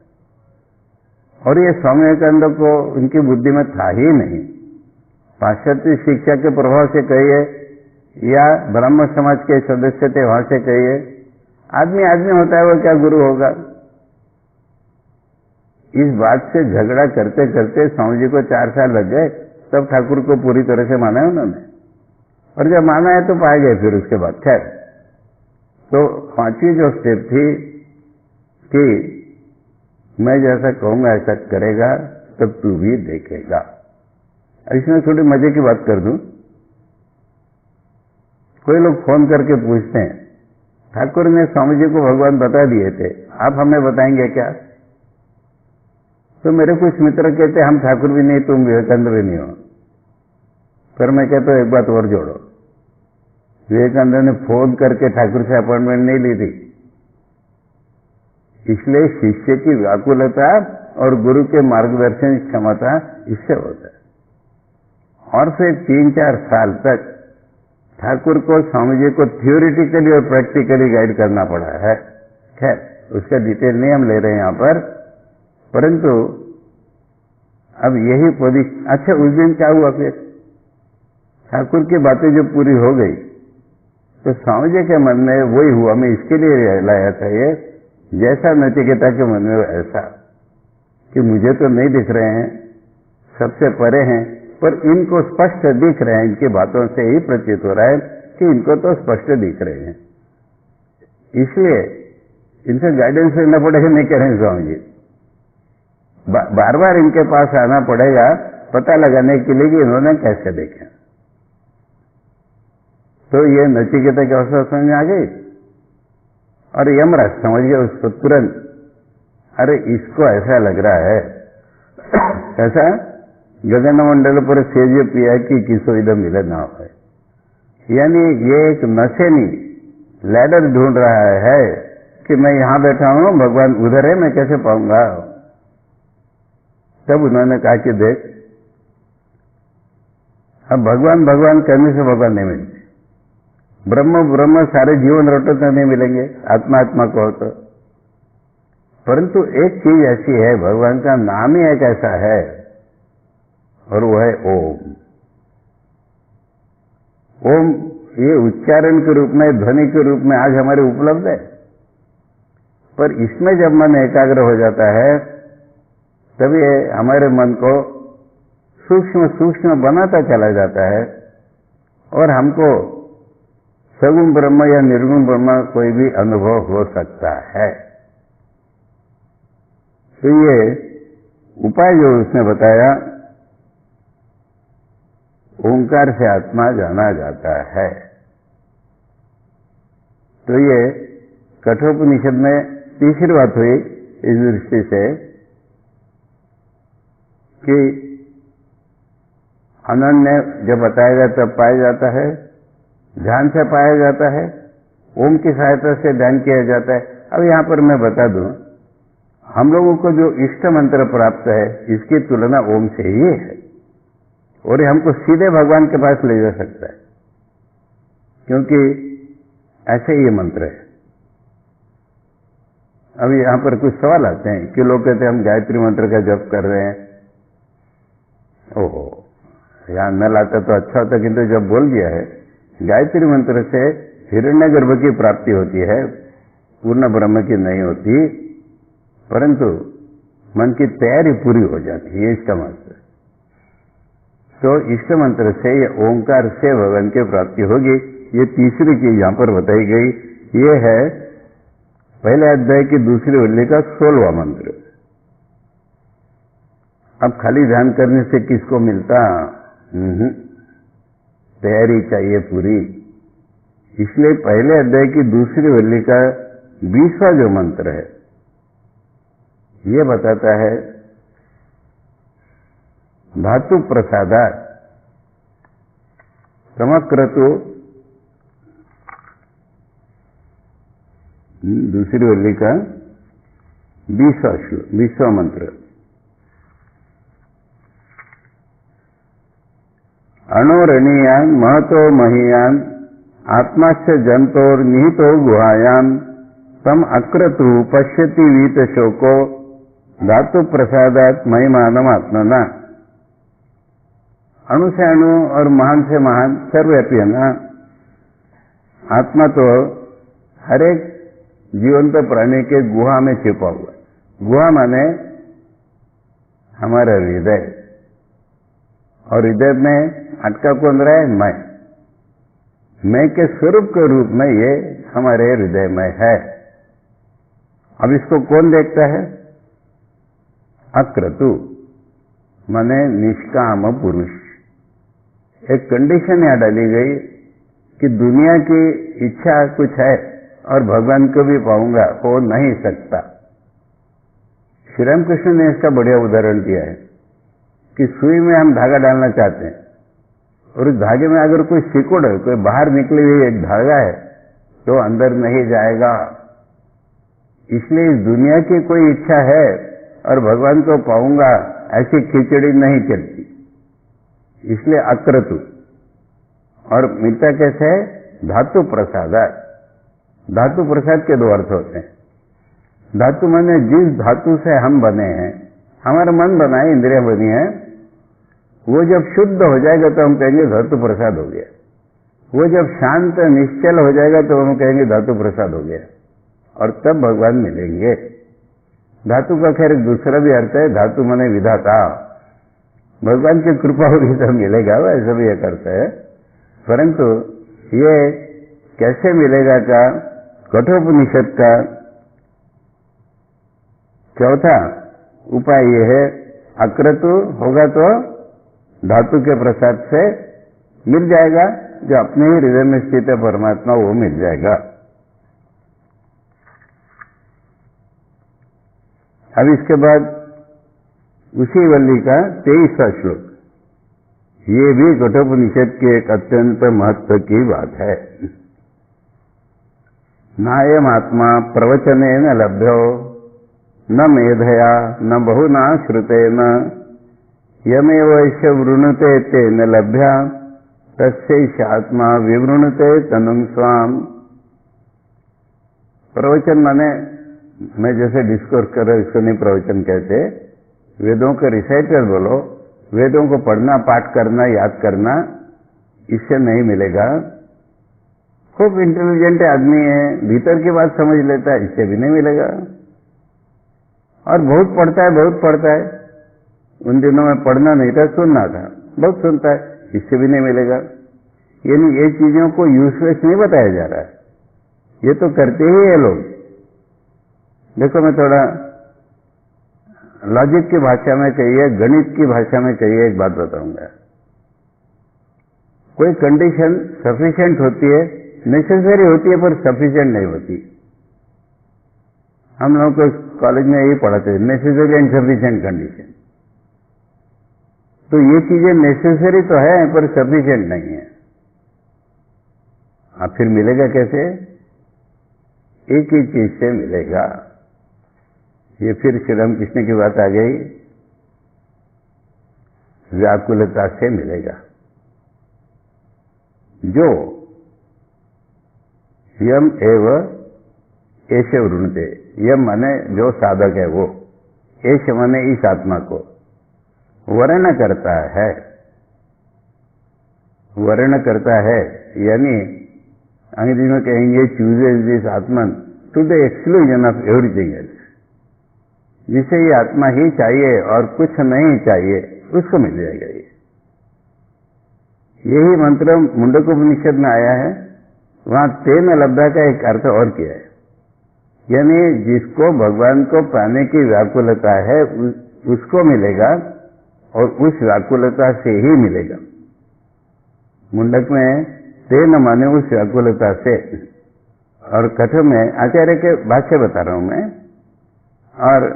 और ये स्वामी विवेकानंद को उनकी बुद्धि में था ही नहीं। पाश्चात्य शिक्षा के प्रभाव से कहिए या ब्राह्मण समाज के सदस्य थे वहां से कहिए, आदमी आदमी होता है, वो क्या गुरु होगा। इस बात से झगड़ा करते करते स्वामी जी को 4 साल लग गए, तब ठाकुर को पूरी तरह से माना है उन्होंने। और जब माना है तो पाए गए फिर उसके बाद। खैर, तो पांचवी जो स्टेप थी कि मैं जैसा कहूंगा ऐसा करेगा तब तू भी देखेगा। इसमें थोड़ी मजे की बात कर दूं। कोई लोग फोन करके पूछते हैं, ठाकुर ने स्वामी जी को भगवान बता दिए थे, आप हमें बताएंगे क्या? तो मेरे कुछ मित्र कहते हम ठाकुर भी नहीं, तुम विवेकानंद भी नहीं हो। फिर मैं कहता हूं एक बात और जोड़ो, विवेकानंद ने फोन करके ठाकुर से अपॉइंटमेंट नहीं ली थी। इसलिए शिष्य की व्याकुलता और गुरु के मार्गदर्शन की क्षमता इससे होता है। और फिर 3-4 साल तक ठाकुर को स्वामी जी को थियोरिटिकली और प्रैक्टिकली गाइड करना पड़ा है। खैर, उसका डिटेल नहीं हम ले रहे हैं यहां पर, परंतु अब यही पोजीशन। अच्छा, उस दिन क्या हुआ फिर? ठाकुर की बातें जो पूरी हो गई तो स्वामी जी के मन में वही हुआ, मैं इसके लिए लाया था ये, जैसा नचिकेता के मन में ऐसा कि मुझे तो नहीं दिख रहे हैं, सबसे परे हैं, पर इनको स्पष्ट दिख रहे हैं। इनकी बातों से ही प्रतीत हो रहा है कि इनको तो स्पष्ट दिख रहे हैं। इसलिए इनसे गाइडेंस लेना पड़ेगा, नहीं कह रहे हैं स्वामी जी। बार बार इनके पास आना पड़ेगा पता लगाने के लिए कि इन्होंने कैसे देखा। तो ये नचिकेता की अवस्था समझ में आ गई और यमराज समझ गया उसको तुरंत, अरे इसको ऐसा लग रहा है ऐसा गगन मंडल पर सेज पिया कि किसो इधम मिले ना हो। यानी ये एक नशेनी लैडर ढूंढ रहा है कि मैं यहां बैठा हूं, भगवान उधर है, मैं कैसे पाऊंगा। तब उन्होंने कहा कि देख, अब भगवान भगवान करने से भगवान नहीं मिलते, ब्रह्म ब्रह्म सारे जीवन रटो तो नहीं मिलेंगे, आत्मा आत्मा कहो तो। परंतु एक चीज ऐसी है, भगवान का नाम ही एक ऐसा है और वो है ओम। ओम ये उच्चारण के रूप में, ध्वनि के रूप में आज हमारे उपलब्ध है, पर इसमें जब मन एकाग्र हो जाता है तभी हमारे मन को सूक्ष्म सूक्ष्म बनाता चला जाता है और हमको सगुण ब्रह्म या निर्गुण ब्रह्म कोई भी अनुभव हो सकता है। तो ये उपाय जो उसने बताया, ओंकार से आत्मा जाना जाता है। तो ये कठोपनिषद में तीसरी बात हुई इस दृष्टि से कि अनन्य जब बताया जाता तब पाया जाता है, ध्यान से पाया जाता है, ओम की सहायता से ध्यान किया जाता है। अब यहां पर मैं बता दूं, हम लोगों को जो इष्ट मंत्र प्राप्त है इसकी तुलना ओम से ही है और ये हमको सीधे भगवान के पास ले जा सकता है, क्योंकि ऐसे ये मंत्र है। अब यहां पर कुछ सवाल आते हैं कि लोग कहते हैं हम गायत्री मंत्र का जप कर रहे हैं, ओहो यहां न लाता तो अच्छा होता, किंतु जब बोल दिया है गायत्री मंत्र से हिरण्यगर्भ की प्राप्ति होती है, पूर्ण ब्रह्म की नहीं होती, परंतु मन की तैयारी पूरी हो जाती है, इसका मतलब। तो इष्ट मंत्र से या ओंकार से भगवान की प्राप्ति होगी। ये तीसरी चीज यहां पर बताई गई, ये है पहले अध्याय की दूसरी वल्ली का 16वां मंत्र। अब खाली ध्यान करने से किसको मिलता? तैयारी चाहिए पूरी। इसलिए पहले अध्याय की दूसरी वल्ली का 20वां जो मंत्र है ये बताता है धातु प्रसादात तमक्रतु दूसरी वल्ली का 20वां मंत्र। अणोरणीयान महतो महीयान आत्माश्च जंतोर निहितो गुहायाम तम अक्रतु पश्यति वीत शोको धातु प्रसादात महिमानम आत्मना। अणु से अणु और महान से महान सर्वव्यापी है ना। आत्मा तो हर एक जीवंत प्राणी के गुहा में छिपा हुआ है। गुहा माने हमारा हृदय, और हृदय में अटका कौन रहा है? मैं के स्वरूप के रूप में ये हमारे हृदय में है। अब इसको कौन देखता है? अक्रतु माने निष्काम पुरुष। एक कंडीशन यहां डाली गई कि दुनिया की इच्छा कुछ है और भगवान को भी पाऊंगा, हो नहीं सकता। श्री रामकृष्ण ने इसका बढ़िया उदाहरण दिया है कि सुई में हम धागा डालना चाहते हैं और उस धागे में अगर कोई सिकुड़ है, कोई बाहर निकली हुई एक धागा है, तो अंदर नहीं जाएगा। इसलिए इस दुनिया की कोई इच्छा है और भगवान को पाऊंगा, ऐसी खिचड़ी नहीं चलती। इसलिए अक्रतु। और मिलता कैसे है? धातु प्रसाद। धातु प्रसाद के दो अर्थ होते हैं। धातु माने जिस धातु से हम बने हैं, हमारा मन बना है, इंद्रिया बनी है, वो जब शुद्ध हो जाएगा तो हम कहेंगे धातु प्रसाद हो गया। वो जब शांत निश्चल हो जाएगा तो हम कहेंगे धातु प्रसाद हो गया, और तब भगवान मिलेंगे। धातु का खैर दूसरा भी अर्थ है, धातु माने विधाता। भगवान की कृपा होगी तो मिलेगा, ऐसा भी एक अर्थ है। परंतु ये कैसे मिलेगा का कठोपनिषद का चौथा उपाय ये है, अक्रतु होगा तो धातु के प्रसाद से मिल जाएगा। जो अपने ही हृदय में स्थित है परमात्मा, वो मिल जाएगा। अब इसके बाद उसी वल्ली का 23वां श्लोक, ये भी कठोपनिषद की एक अत्यंत महत्व की बात है। नायम आत्मा प्रवचने न लभ्यो न मेधया न बहुना श्रुतेन यमेव वृणुते तेन लभ्या तस्यैष आत्मा विवृणुते तनुं स्वाम। प्रवचन माने मैं जैसे डिस्कोर्स कर रहा हूं, इसको नहीं प्रवचन कहते। वेदों के रिसाइटर बोलो, वेदों को पढ़ना, पाठ करना, याद करना, इससे नहीं मिलेगा। खूब इंटेलिजेंट आदमी है, भीतर की बात समझ लेता है, इससे भी नहीं मिलेगा। और बहुत पढ़ता है, बहुत पढ़ता है। उन दिनों में पढ़ना नहीं था, सुनना था, बहुत सुनता है, इससे भी नहीं मिलेगा। यानी ये चीजों को यूजलेस नहीं बताया जा रहा है, ये तो करते ही है लोग। देखो, मैं थोड़ा लॉजिक की भाषा में कहिए, गणित की भाषा में कहिए, एक बात बताऊंगा। कोई कंडीशन सफिशिएंट होती है, नेसेसरी होती है, पर सफिशिएंट नहीं होती। हम लोग को कॉलेज में यही पढ़ाते हैं, नेसेसरी एंड सफिशिएंट कंडीशन। तो ये चीजें नेसेसरी तो है, पर सफिशिएंट नहीं है। अब फिर मिलेगा कैसे? एक ही चीज से मिलेगा। ये फिर श्री रामकृष्ण की बात आ गई, व्याकुलता से मिलेगा। जो यम एव ऐश वृणुते, यम माने जो साधक है वो, ऐश माने इस आत्मा को वर्ण करता है। वर्ण करता है यानी अंग्रेजी में कहेंगे chooses this atman to the exclusion of everything else. जिसे ये आत्मा ही चाहिए और कुछ नहीं चाहिए, उसको मिल जाएगा। यही मंत्र मुंडकोपनिषद में आया है। वहां तेन लब्धा का एक अर्थ और किया है, यानी जिसको भगवान को पाने की व्याकुलता है उसको मिलेगा, और उस व्याकुलता से ही मिलेगा। मुंडक में तेन माने उस व्याकुलता से, और कठोर में आचार्य के भाष्य बता रहा हूं मैं, और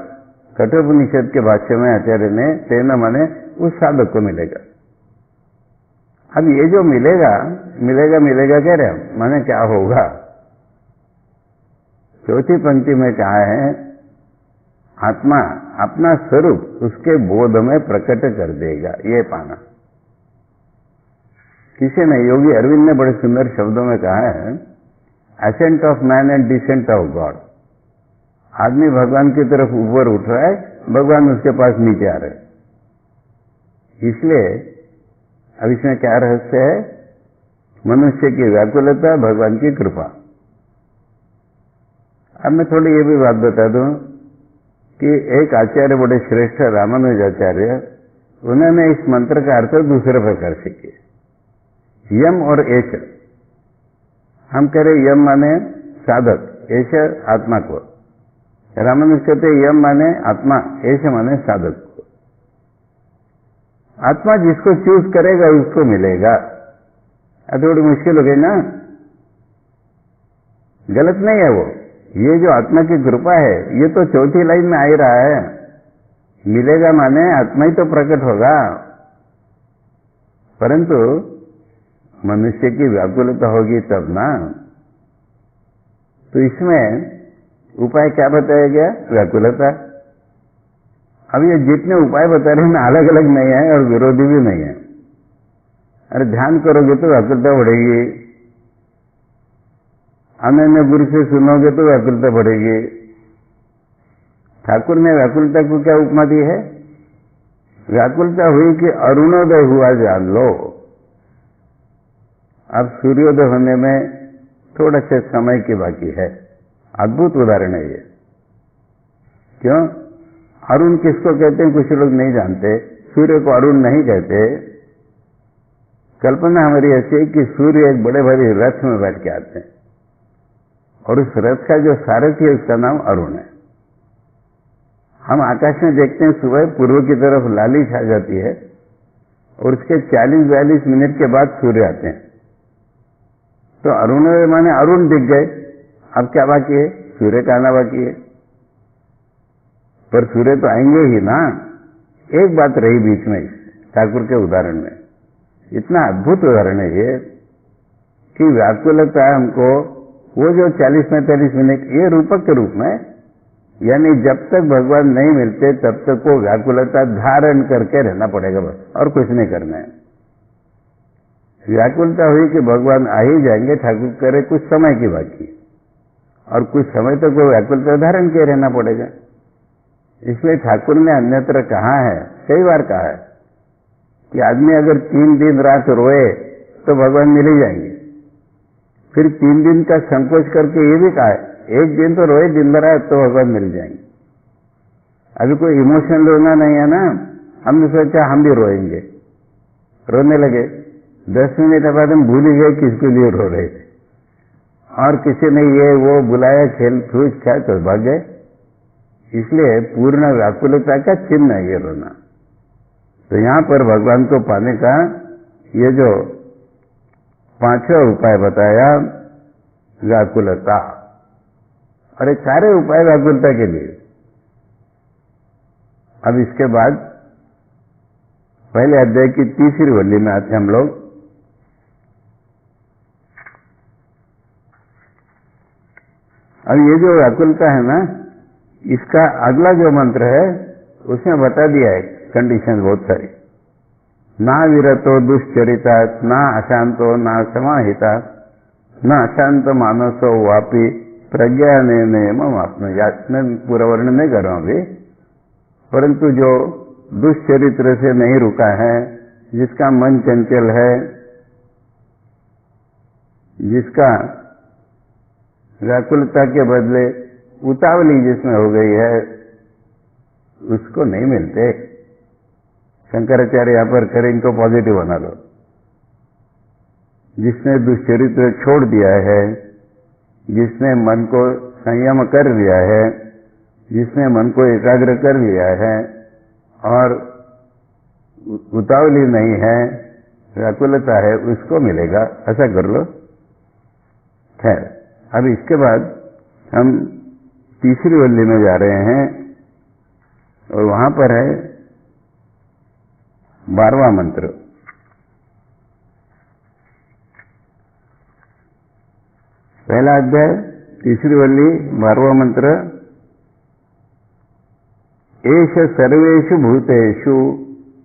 कठोपनिषद के भाष्य में आचार्य ने तेन माने उस साधक को मिलेगा। अब ये जो मिलेगा मिलेगा मिलेगा कह रहे हैं, माने क्या होगा? चौथी पंक्ति में कहा है आत्मा अपना स्वरूप उसके बोध में प्रकट कर देगा, ये पाना। किसी ने, योगी अरविंद ने बड़े सुंदर शब्दों में कहा है, ascent of man and descent of God. आदमी भगवान की तरफ ऊपर उठ रहा है, भगवान उसके पास नीचे आ रहे हैं। इसलिए अब इसमें क्या रहस्य है? मनुष्य की व्याकुलता, भगवान की कृपा। अब मैं थोड़ी ये भी बात बता दूं कि एक आचार्य बड़े श्रेष्ठ रामानुजाचार्य, उन्होंने इस मंत्र का अर्थ दूसरे प्रकार से किया। यम और एश, हम कह रहे यम माने साधक, एश आत्मा को। रामानुज कहते यम माने आत्मा, एश माने साधक को। आत्मा जिसको चूज करेगा उसको मिलेगा। अब थोड़ी मुश्किल हो गई ना? गलत नहीं है वो, ये जो आत्मा की कृपा है ये तो चौथी लाइन में आ ही रहा है। मिलेगा माने आत्मा ही तो प्रकट होगा, परंतु मनुष्य की व्याकुलता होगी तब ना। तो इसमें उपाय क्या बताया गया? व्याकुलता। अब ये जितने उपाय बता रहे हैं अलग अलग नहीं है और विरोधी भी नहीं है। अरे ध्यान करोगे तो व्याकुलता बढ़ेगी, अनन्य गुरु से सुनोगे तो व्याकुलता बढ़ेगी। ठाकुर ने व्याकुलता को क्या उपमा दी है? व्याकुलता हुई कि अरुणोदय हुआ जान लो। अब सूर्योदय होने में थोड़ा सा समय की बाकी है। अद्भुत उदाहरण है ये। क्यों? अरुण किसको कहते हैं कुछ लोग नहीं जानते। सूर्य को अरुण नहीं कहते। कल्पना हमारी ऐसी है कि सूर्य एक बड़े भारी रथ में बैठ के आते हैं और उस रथ का जो सारथी है उसका नाम अरुण है। हम आकाश में देखते हैं सुबह पूर्व की तरफ लाली छा जाती है और उसके 40-42 मिनट के बाद सूर्य आते हैं। तो अरुण माने अरुण दिख गए। अब क्या बाकी है? सूर्य का आना बाकी है। पर सूर्य तो आएंगे ही ना। एक बात रही बीच में ठाकुर के उदाहरण में, इतना अद्भुत उदाहरण है ये कि व्याकुलता हमको वो जो 40-45 मिनट ये रूपक के रूप में, यानी जब तक भगवान नहीं मिलते तब तक वो व्याकुलता धारण करके रहना पड़ेगा बस, और कुछ नहीं करना है। व्याकुलता हुई कि भगवान आ ही जाएंगे, ठाकुर करे कुछ समय की बाकी, और कुछ समय तक वो व्याकुलता धारण किए रहना पड़ेगा। इसलिए ठाकुर ने अन्यत्र कहा है, कई बार कहा है कि आदमी अगर 3 दिन रात रोए तो भगवान मिल ही जाएंगे। फिर 3 दिन का संकोच करके ये भी कहा है, एक दिन तो रोए दिन भर तो भगवान मिल जाएंगे। अभी कोई इमोशन रोना नहीं है ना, हमने सोचा हम भी रोएंगे, रोने लगे। 10 मिनट बाद हम भूल ही गए किसके लिए रो रहे थे, और किसी ने ये वो बुलाया, खेल फूस खाया तो भाग गए। इसलिए पूर्ण व्याकुलता का चिन्ह है ये रोना। तो यहां पर भगवान को पाने का ये जो 5वां उपाय बताया, व्याकुलता, और ये सारे उपाय व्याकुलता के लिए। अब इसके बाद पहले अध्याय की 3री वल्ली में आते हम लोग। अब ये जो व्याकुलता है ना, इसका अगला जो मंत्र है उसमें बता दिया है कंडीशन बहुत सारी। ना विरतो दुश्चरिता, ना अशांतो, ना समाहिता, ना अशांत मानसो वापी प्रज्ञा नियम आत्मयात। मैं पूरा वर्णन नहीं कर रहा हूं अभी, परंतु जो दुष्चरित्र से नहीं रुका है, जिसका मन चंचल है, जिसका व्याकुलता के बदले उतावली जिसमें हो गई है, उसको नहीं मिलते। शंकराचार्य यहां पर करें, इनको पॉजिटिव बना लो। जिसने दुष्चरित्र छोड़ दिया है, जिसने मन को संयम कर लिया है, जिसने मन को एकाग्र कर लिया है और उतावली नहीं है, व्याकुलता है, उसको मिलेगा। ऐसा कर लो। खैर, अब इसके बाद हम 3री वल्ली में जा रहे हैं और वहां पर है 12वां मंत्र। पहला अध्याय, तीसरी वल्ली, 12वां मंत्र। एष सर्वेषु भूतेषु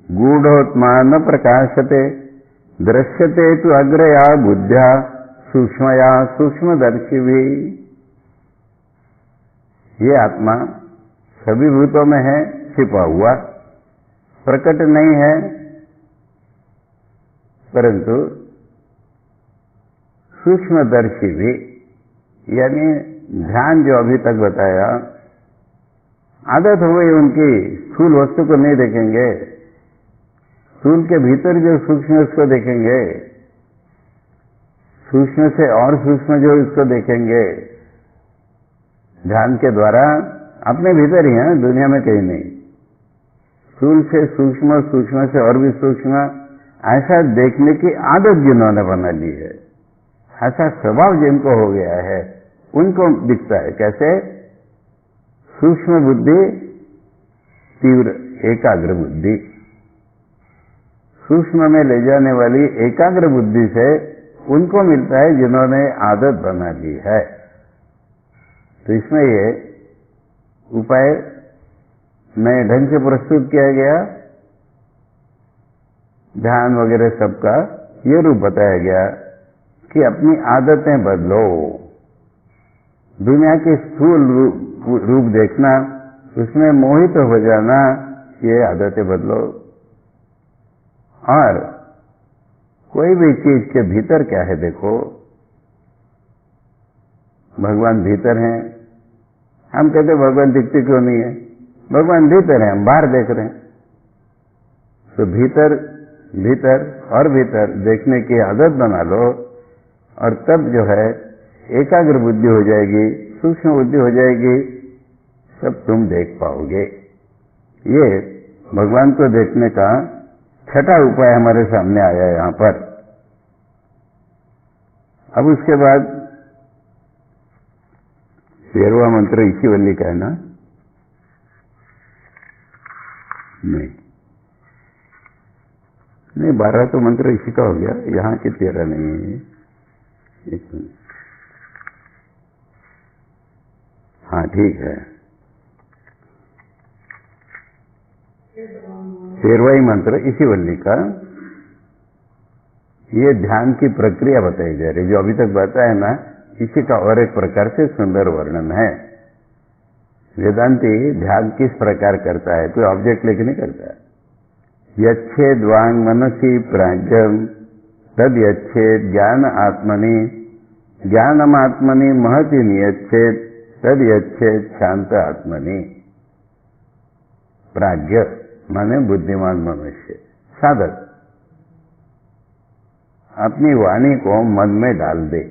गूढ़ोत्मा न प्रकाशते, दृश्यते तु अग्रया बुद्ध्या सूक्ष्मया सूक्ष्मदर्शी भी। ये आत्मा सभी भूतों में है, छिपा हुआ, प्रकट नहीं है, परंतु सूक्ष्मदर्शी भी, यानी ध्यान जो अभी तक बताया, आदत हो गई उनकी, स्थूल वस्तु को नहीं देखेंगे, स्थूल के भीतर जो सूक्ष्म उसको देखेंगे, सूक्ष्म से और सूक्ष्म जो इसको देखेंगे, ध्यान के द्वारा अपने भीतर ही है, दुनिया में कहीं नहीं। स्थूल से सूक्ष्म, सूक्ष्म से और भी सूक्ष्म, ऐसा देखने की आदत जिन्होंने बना ली है, ऐसा स्वभाव जिनको हो गया है, उनको दिखता है। कैसे? सूक्ष्म बुद्धि, तीव्र एकाग्र बुद्धि, सूक्ष्म में ले जाने वाली एकाग्र बुद्धि से उनको मिलता है जिन्होंने आदत बना ली है। तो इसमें ये उपाय नए ढंग से प्रस्तुत किया गया, ध्यान वगैरह सबका ये रूप बताया गया कि अपनी आदतें बदलो। दुनिया के स्थूल रूप देखना, उसमें मोहित हो जाना, ये आदतें बदलो। और कोई भी चीज के भीतर क्या है देखो, भगवान भीतर हैं। हम कहते भगवान दिखते क्यों नहीं है? भगवान भीतर है, हम बाहर देख रहे हैं। तो भीतर भीतर और भीतर देखने की आदत बना लो, और तब जो है एकाग्र बुद्धि हो जाएगी, सूक्ष्म बुद्धि हो जाएगी, तब तुम देख पाओगे। ये भगवान को देखने का छठा उपाय हमारे सामने आया है यहां पर। अब उसके बाद 13वां मंत्र इसी वल्ली का है ना? नहीं, 12 तो मंत्र इसी का हो गया, यहां के 13 नहीं है। एक मिनट, हाँ ठीक है, 13वां मंत्र इसी वल्ली का। ये ध्यान की प्रक्रिया बताई जा रही, जो अभी तक बताया ना, इसी का और एक प्रकार से सुंदर वर्णन है। वेदांती ध्यान किस प्रकार करता है, कोई ऑब्जेक्ट लेके नहीं करता। यच्छेद वांग मनसी प्राज्ञम तद यच्छेद ज्ञान आत्मनि, ज्ञानम आत्मनि महति नियच्छेद तद यच्छेद शांत आत्मनि। प्राज्ञ माने बुद्धिमान मनुष्य, साधक अपनी वाणी को मन में डाल दे।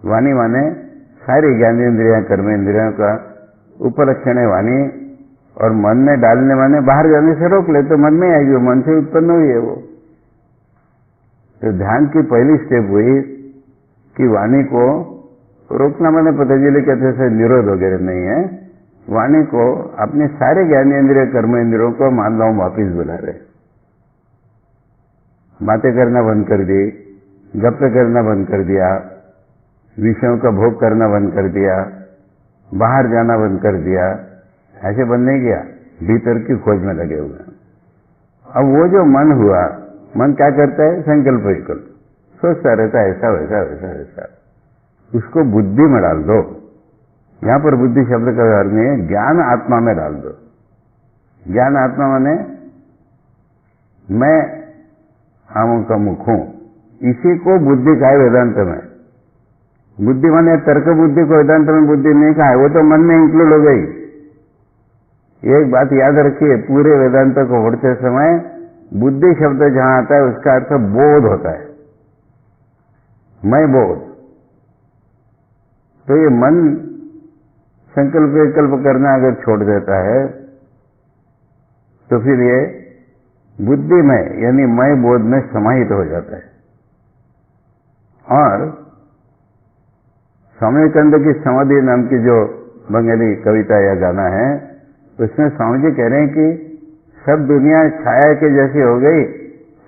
वाणी माने सारी ज्ञानेन्द्रियां, कर्मेंद्रियों का उपलक्षण है वाणी, और मन में डालने माने बाहर जाने से रोक ले, तो मन में आएगी, वो मन से उत्पन्न हुई है वो। तो ध्यान की पहली स्टेप हुई कि वाणी को रोकना, माने पतंजलि कहते से निरोध वगैरह नहीं है, वाणी को अपने सारे ज्ञानेन्द्रिय कर्मेंद्रियों को मान लो वापिस बुला रहे। बातें करना बंद कर दी, गप्पे करना बंद कर दिया, विषयों का भोग करना बंद कर दिया, बाहर जाना बंद कर दिया, ऐसे बंद नहीं किया, भीतर की खोज में लगे हुए हैं। अब वो जो मन हुआ, मन क्या करता है? संकल्प विकल्प सोचता रहता है, ऐसा वैसा वैसा वैसा, उसको बुद्धि में डाल दो। यहां पर बुद्धि शब्द का अर्थ नहीं है, ज्ञान आत्मा में डाल दो। ज्ञान आत्मा माने मैं आमों का मुख हूं, इसी को बुद्धि का है वेदांत में। बुद्धि माने तर्क बुद्धि को वेदांत में बुद्धि नहीं कहा है, वो तो मन में इंक्लूड हो गई। एक बात याद रखिए, पूरे वेदांत को पढ़ते समय बुद्धि शब्द जहां आता है उसका अर्थ बोध होता है, मैं बोध। तो ये मन संकल्प विकल्प करना अगर छोड़ देता है तो फिर ये बुद्धि में यानी मैं बोध में समाहित हो जाता है। और स्वामी विवेकानंद की समाधि नाम की जो बंगाली कविता या गाना है, उसमें स्वामी जी कह रहे हैं कि सब दुनिया छाया के जैसी हो गई,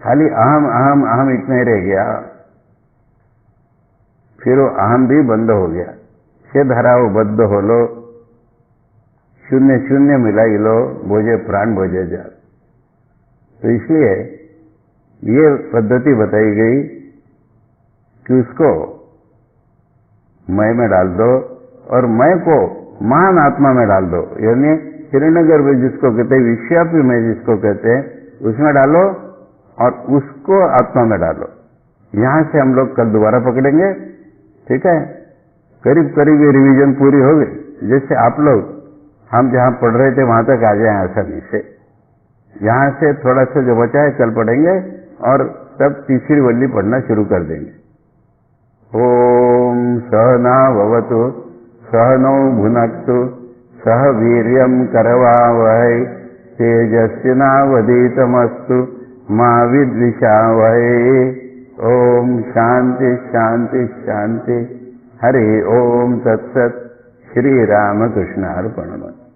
खाली अहम अहम अहम इतना ही रह गया। फिर वो अहम भी बंद हो गया। से धराओ बद्ध हो लो, शून्य शून्य मिलाई लो, बोझे प्राण बोझे जा। तो इसलिए ये पद्धति बताई गई कि उसको मैं में डाल दो और मैं को महान आत्मा में डाल दो, यानी हिरण्यगर्भ जिसको कहते हैं, विश्वापी में जिसको कहते हैं, उसमें डालो और उसको आत्मा में डालो। यहां से हम लोग कल दोबारा पकड़ेंगे, ठीक है। करीब करीब ये रिवीजन पूरी हो गई। जैसे आप लोग हम जहां पढ़ रहे थे वहां तक आ जाए आसानी से। यहां से थोड़ा सा जो बचा है कल पढ़ेंगे और तब तीसरी वल्ली पढ़ना शुरू कर देंगे। ओम सहना भवतु सहनौ भुनक्तु सह वीर्यं करवावहै तेजस्विनावधीतमस्तु मा विद्विषावहै। ओम शांति शांति शांति। हरि ओम तत्सत। श्री रामकृष्ण अर्पणमस्तु।